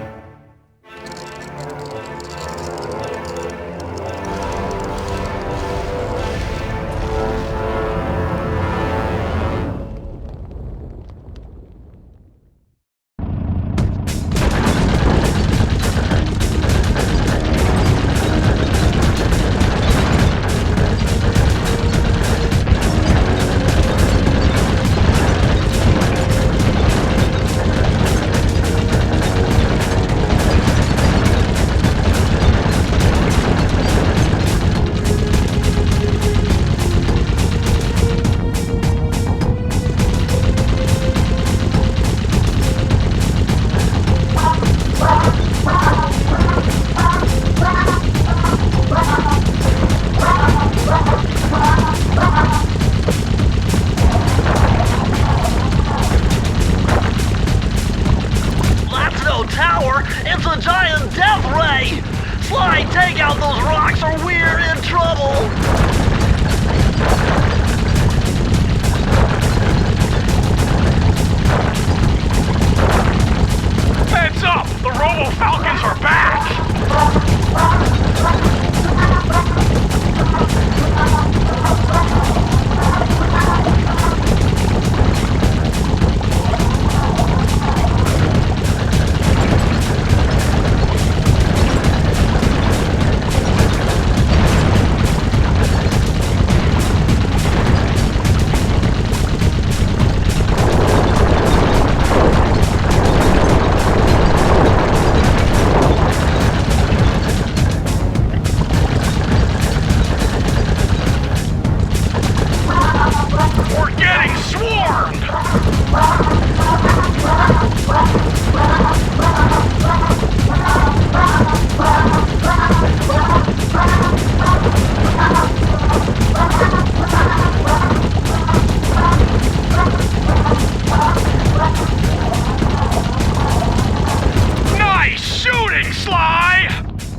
It's a giant death ray! Sly, take out those rocks or we're in trouble! Heads up! The Robo-Falcons are back!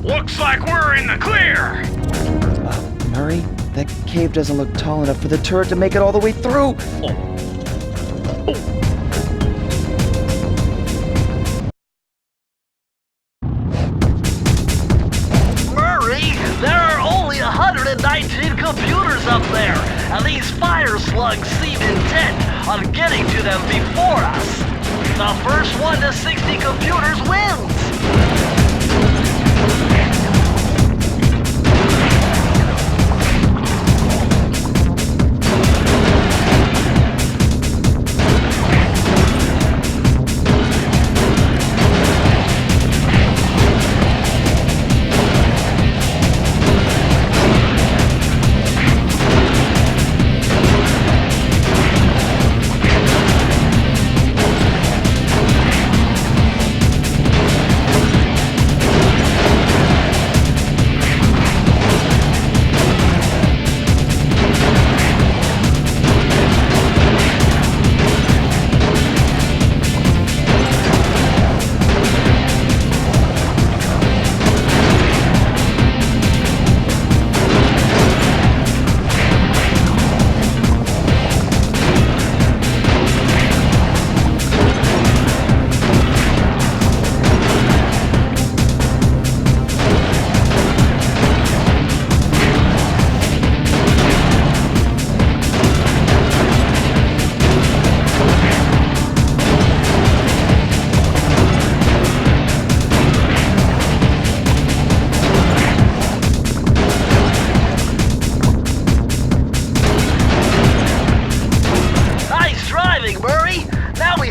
Looks like we're in the clear! Murray, that cave doesn't look tall enough for the turret to make it all the way through! Murray, there are only 119 computers up there, and these fire slugs seem intent on getting to them before us. The first one to 60 computers wins!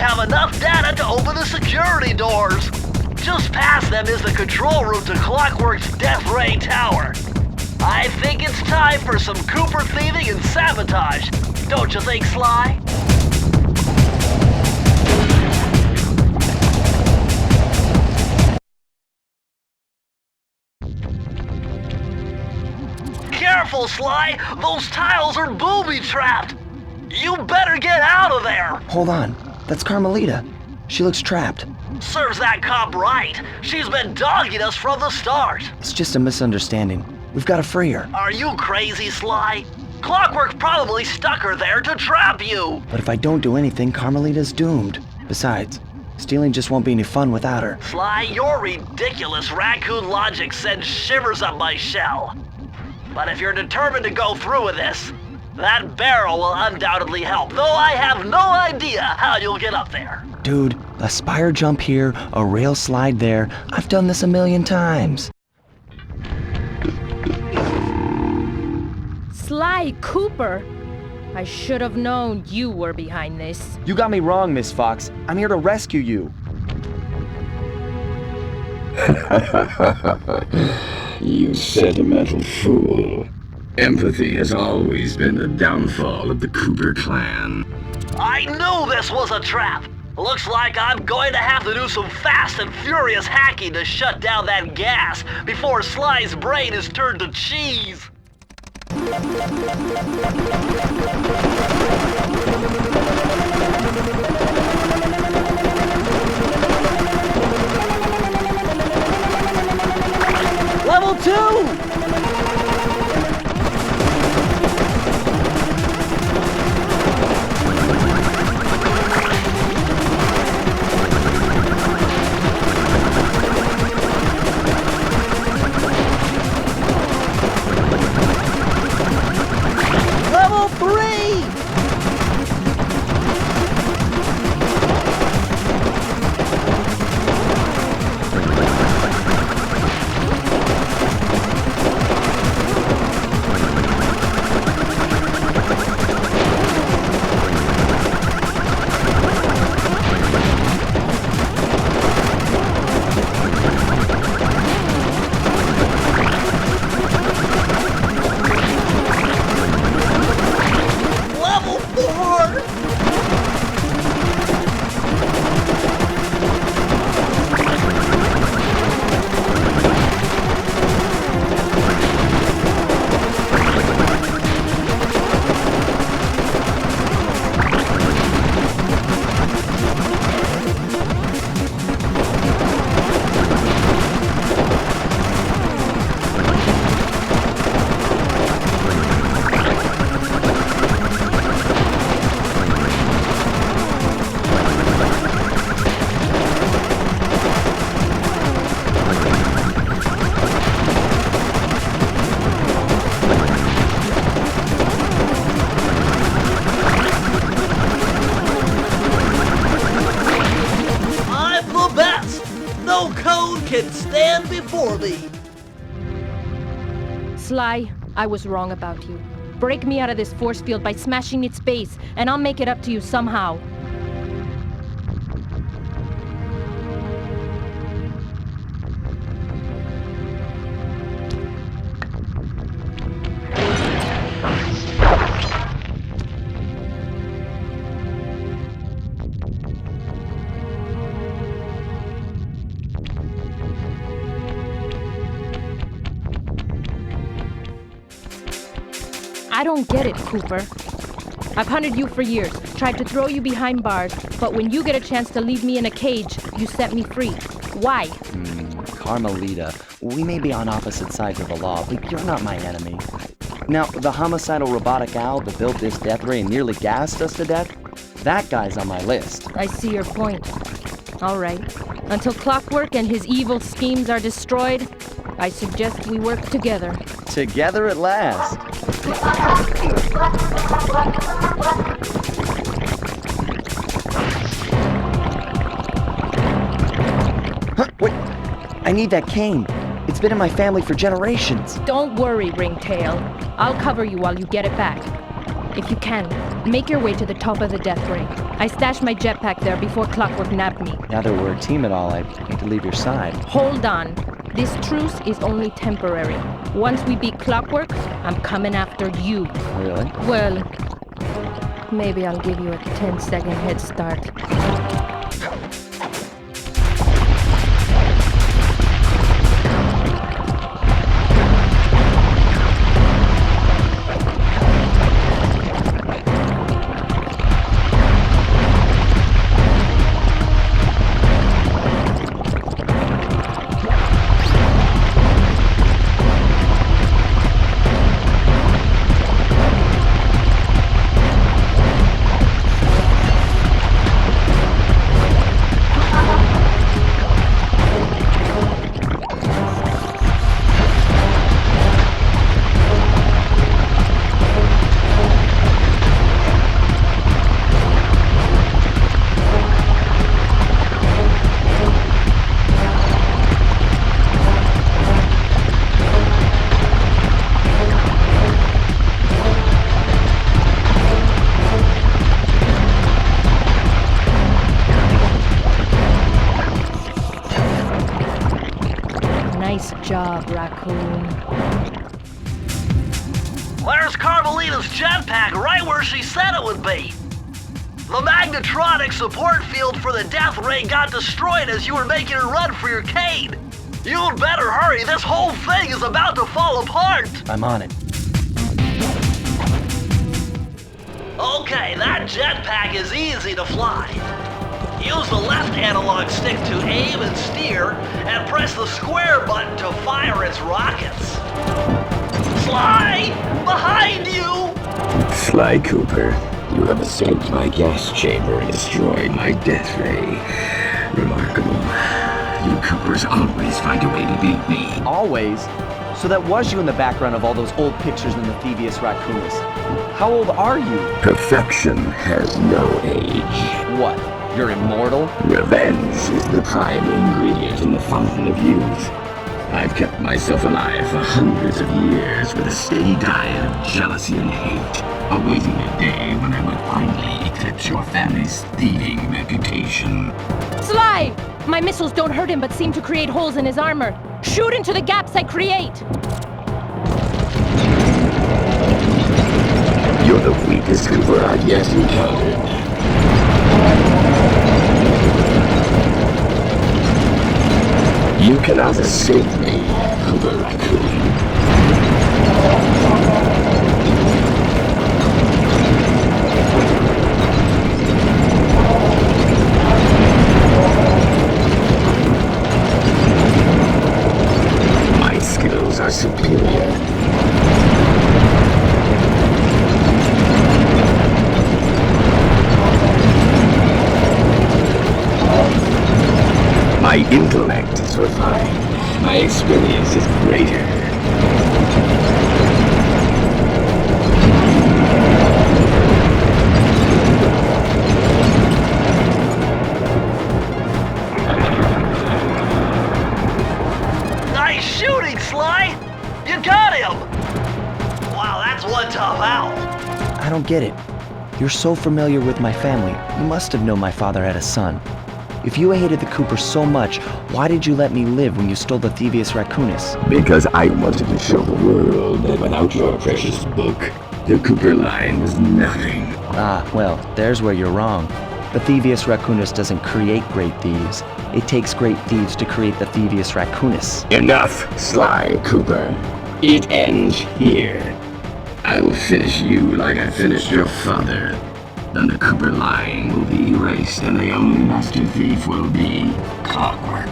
have enough data to open the security doors. Just past them is the control room to Clockwork's Death Ray Tower. I think it's time for some Cooper thieving and sabotage. Don't you think, Sly? Careful, Sly! Those tiles are booby-trapped! You better get out of there! Hold on. That's Carmelita. She looks trapped. Serves that cop right. She's been dogging us from the start. It's just a misunderstanding. We've got to free her. Are you crazy, Sly? Clockwork probably stuck her there to trap you. But if I don't do anything, Carmelita's doomed. Besides, stealing just won't be any fun without her. Sly, your ridiculous raccoon logic sends shivers up my shell. But if you're determined to go through with this, that barrel will undoubtedly help, though I have no idea how you'll get up there. Dude, a spire jump here, a rail slide there. I've done this a million times. Sly Cooper! I should have known you were behind this. You got me wrong, Miss Fox. I'm here to rescue you. You sentimental fool. Empathy has always been the downfall of the Cooper clan. I knew this was a trap. Looks like I'm going to have to do some fast and furious hacking to shut down that gas before Sly's brain is turned to cheese. Level 2! Level 3! Can stand before me. Sly, I was wrong about you. Break me out of this force field by smashing its base, and I'll make it up to you somehow. I don't get it, Cooper. I've hunted you for years, tried to throw you behind bars, but when you get a chance to leave me in a cage, you set me free. Why? Carmelita, we may be on opposite sides of the law, but you're not my enemy. Now, the homicidal robotic owl that built this death ray and nearly gassed us to death, that guy's on my list. I see your point. All right. Until Clockwork and his evil schemes are destroyed, I suggest we work together. Together at last. Wait, I need that cane. It's been in my family for generations. Don't worry, Ringtail. I'll cover you while you get it back. If you can, make your way to the top of the death ray. I stashed my jetpack there before Clockwork nabbed me. Now that we're a team at all, I hate to leave your side. Hold on. This truce is only temporary. Once we beat Clockwork, I'm coming after you. Really? Well, maybe I'll give you a 10-second head start. Nice job, Raccoon. There's Carmelita's jetpack right where she said it would be. The magnetronic support field for the death ray got destroyed as you were making a run for your cane. You'd better hurry, this whole thing is about to fall apart. I'm on it. Okay, that jetpack is easy to fly. Use the left analog stick to aim and steer, and press the square button to fire its rockets. Sly! Behind you! Sly Cooper, you have escaped my gas chamber and destroyed my death ray. Remarkable. You Coopers always find a way to beat me. Always? So that was you in the background of all those old pictures in the Thievius Raccoonus. How old are you? Perfection has no age. What? You're immortal? Revenge is the prime ingredient in the fountain of youth. I've kept myself alive for hundreds of years with a steady diet of jealousy and hate, awaiting a day when I would finally eclipse your family's thieving reputation. Sly! My missiles don't hurt him but seem to create holes in his armor. Shoot into the gaps I create! You're the weakest Cooper I've yet encountered. You cannot escape me, Cooper Raccoon. My skills are superior. My intellect is refined. My experience is greater. Nice shooting, Sly! You got him! Wow, that's one tough owl. I don't get it. You're so familiar with my family. You must have known my father had a son. If you hated the Coopers so much, why did you let me live when you stole the Thievius Raccoonus? Because I wanted to show the world that without your precious book, the Cooper line was nothing. Ah, well, there's where you're wrong. The Thievius Raccoonus doesn't create great thieves. It takes great thieves to create the Thievius Raccoonus. Enough, Sly Cooper. It ends here. I will finish you like I finished your father. Then the Cooper line will be erased and the only master thief will be Clockwork.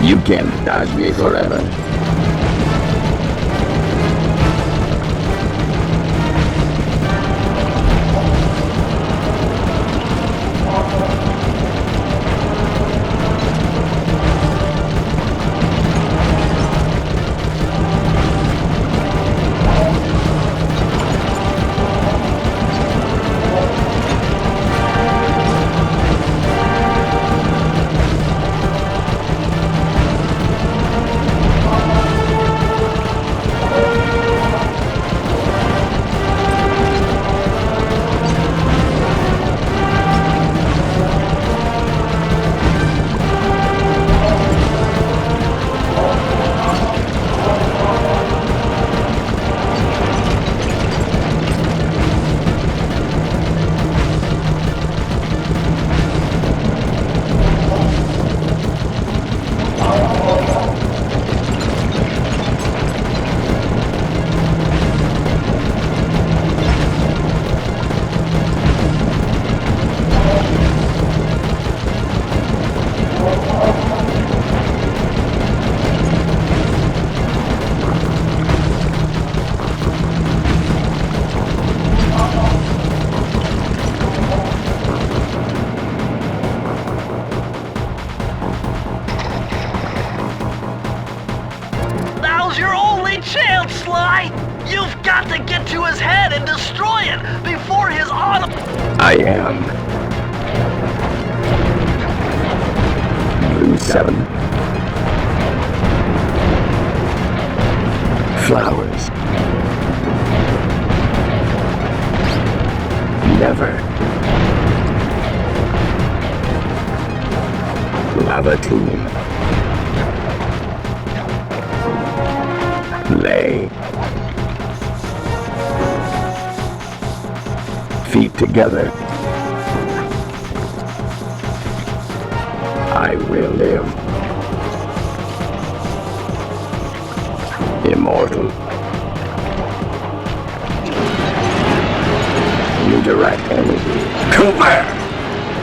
You can't dodge me forever. I am Blue 7. Flowers. Never. Lava Tomb. Lay. Feet together. I will live. Immortal. You direct energy. Cooper!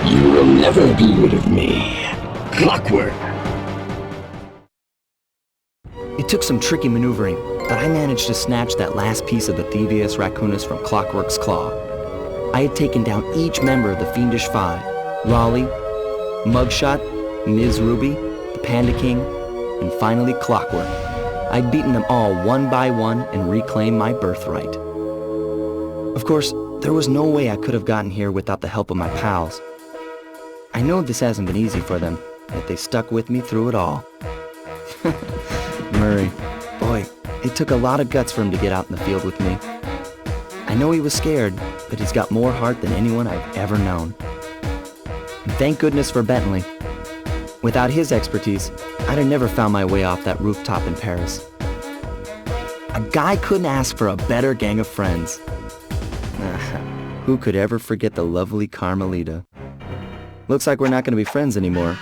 You will never be rid of me. Clockwork. It took some tricky maneuvering, but I managed to snatch that last piece of the Thievius Raccoonus from Clockwork's claw. I had taken down each member of the Fiendish Five: Raleigh, Mugshot, Ms. Ruby, the Panda King, and finally Clockwork. I'd beaten them all one by one and reclaimed my birthright. Of course, there was no way I could have gotten here without the help of my pals. I know this hasn't been easy for them, yet they stuck with me through it all. Murray, boy, it took a lot of guts for him to get out in the field with me. I know he was scared, but he's got more heart than anyone I've ever known. And thank goodness for Bentley. Without his expertise, I'd have never found my way off that rooftop in Paris. A guy couldn't ask for a better gang of friends. Who could ever forget the lovely Carmelita? Looks like we're not going to be friends anymore.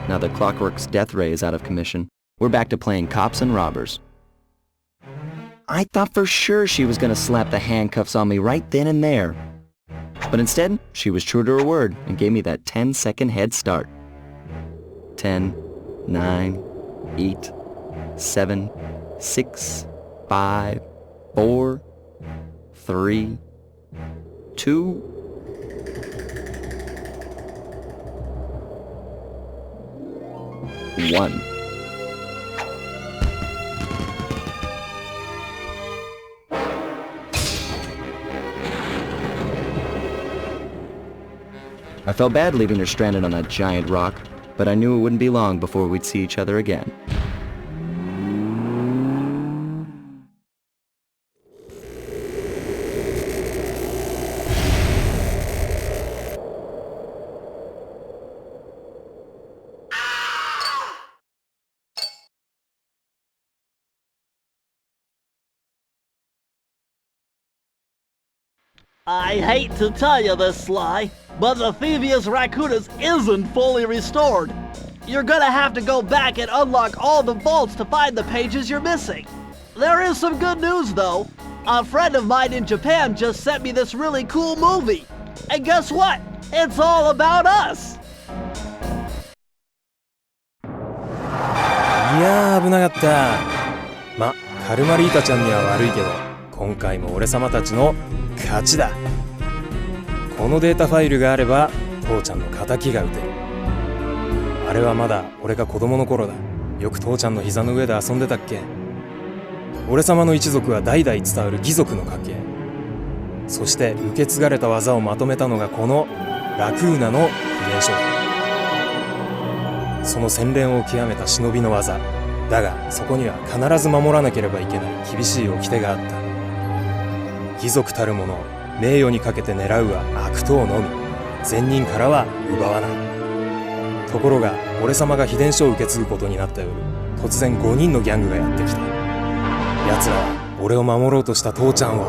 Now that Clockwork's death ray is out of commission, we're back to playing cops and robbers. I thought for sure she was going to slap the handcuffs on me right then and there. But instead, she was true to her word and gave me that 10-second head start. 10, 9, 8, 7, 6, 5, 4, 3, 2, 1. I felt bad leaving her stranded on that giant rock, but I knew it wouldn't be long before we'd see each other again. I hate to tell you this, Sly, but the Thievius Raccoonus isn't fully restored. You're gonna have to go back and unlock all the vaults to find the pages you're missing. There is some good news, though. A friend of mine in Japan just sent me this really cool movie. And guess what? It's all about us! いやー危なかった。ま、カルマリータちゃんには悪いけど、今回も俺様たちの勝ちだ。このデータファイルがあれば父ちゃんの仇が撃てる。あれはまだ俺が子供の頃だ。よく父ちゃんの膝の上で遊んでたっけ。俺様の一族は代々伝わる義族の家系。そして受け継がれた技をまとめたのがこのラクーナの秘伝書だ。その洗練を極めた忍びの技だが、そこには必ず守らなければいけない厳しい掟があった。義族たる者を名誉にかけて狙うは悪党のみ、善人からは奪わない。ところが俺様が秘伝書を受け継ぐことになった夜、突然5人のギャングがやってきた。奴らは俺を守ろうとした父ちゃんを、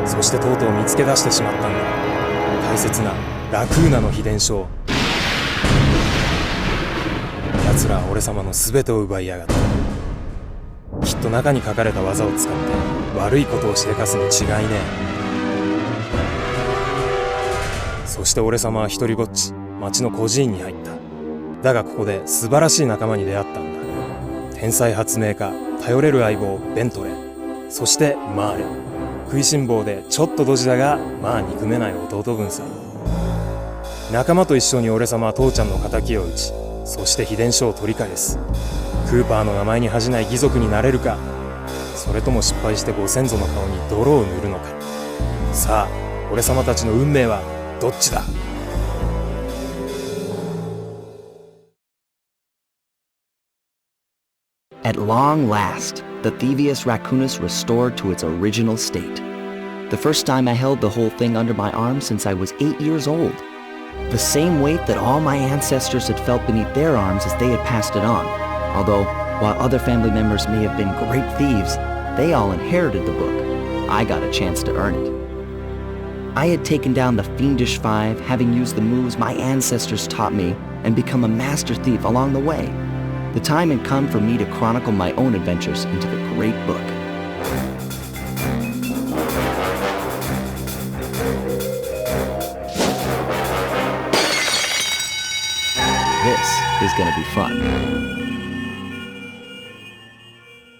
そしてとうとう見つけ出してしまったんだ。大切なラクーナの秘伝書を。奴らは俺様の全てを奪いやがった。きっと中に書かれた技を使って悪いことをしでかすに違いねえ。そして俺様は一人ぼっち町の孤児院に入った。だがここで素晴らしい仲間に出会ったんだ。天才発明家、頼れる相棒ベントレー、そしてマーレ。食いしん坊でちょっとドジだがまあ憎めない弟分さ。仲間と一緒に俺様は父ちゃんの仇を討ち、そして秘伝書を取り返す。クーパーの名前に恥じない義族になれるか、それとも失敗してご先祖の顔に泥を塗るのか。さあ、俺様たちの運命はどっちだ? At long last, the Thievius Raccoonus restored to its original state. The first time I held the whole thing under my arm since I was 8 years old. The same weight that all my ancestors had felt beneath their arms as they had passed it on. Although, while other family members may have been great thieves, they all inherited the book. I got a chance to earn it. I had taken down the Fiendish Five, having used the moves my ancestors taught me, and become a master thief along the way. The time had come for me to chronicle my own adventures into the great book. This is gonna be fun.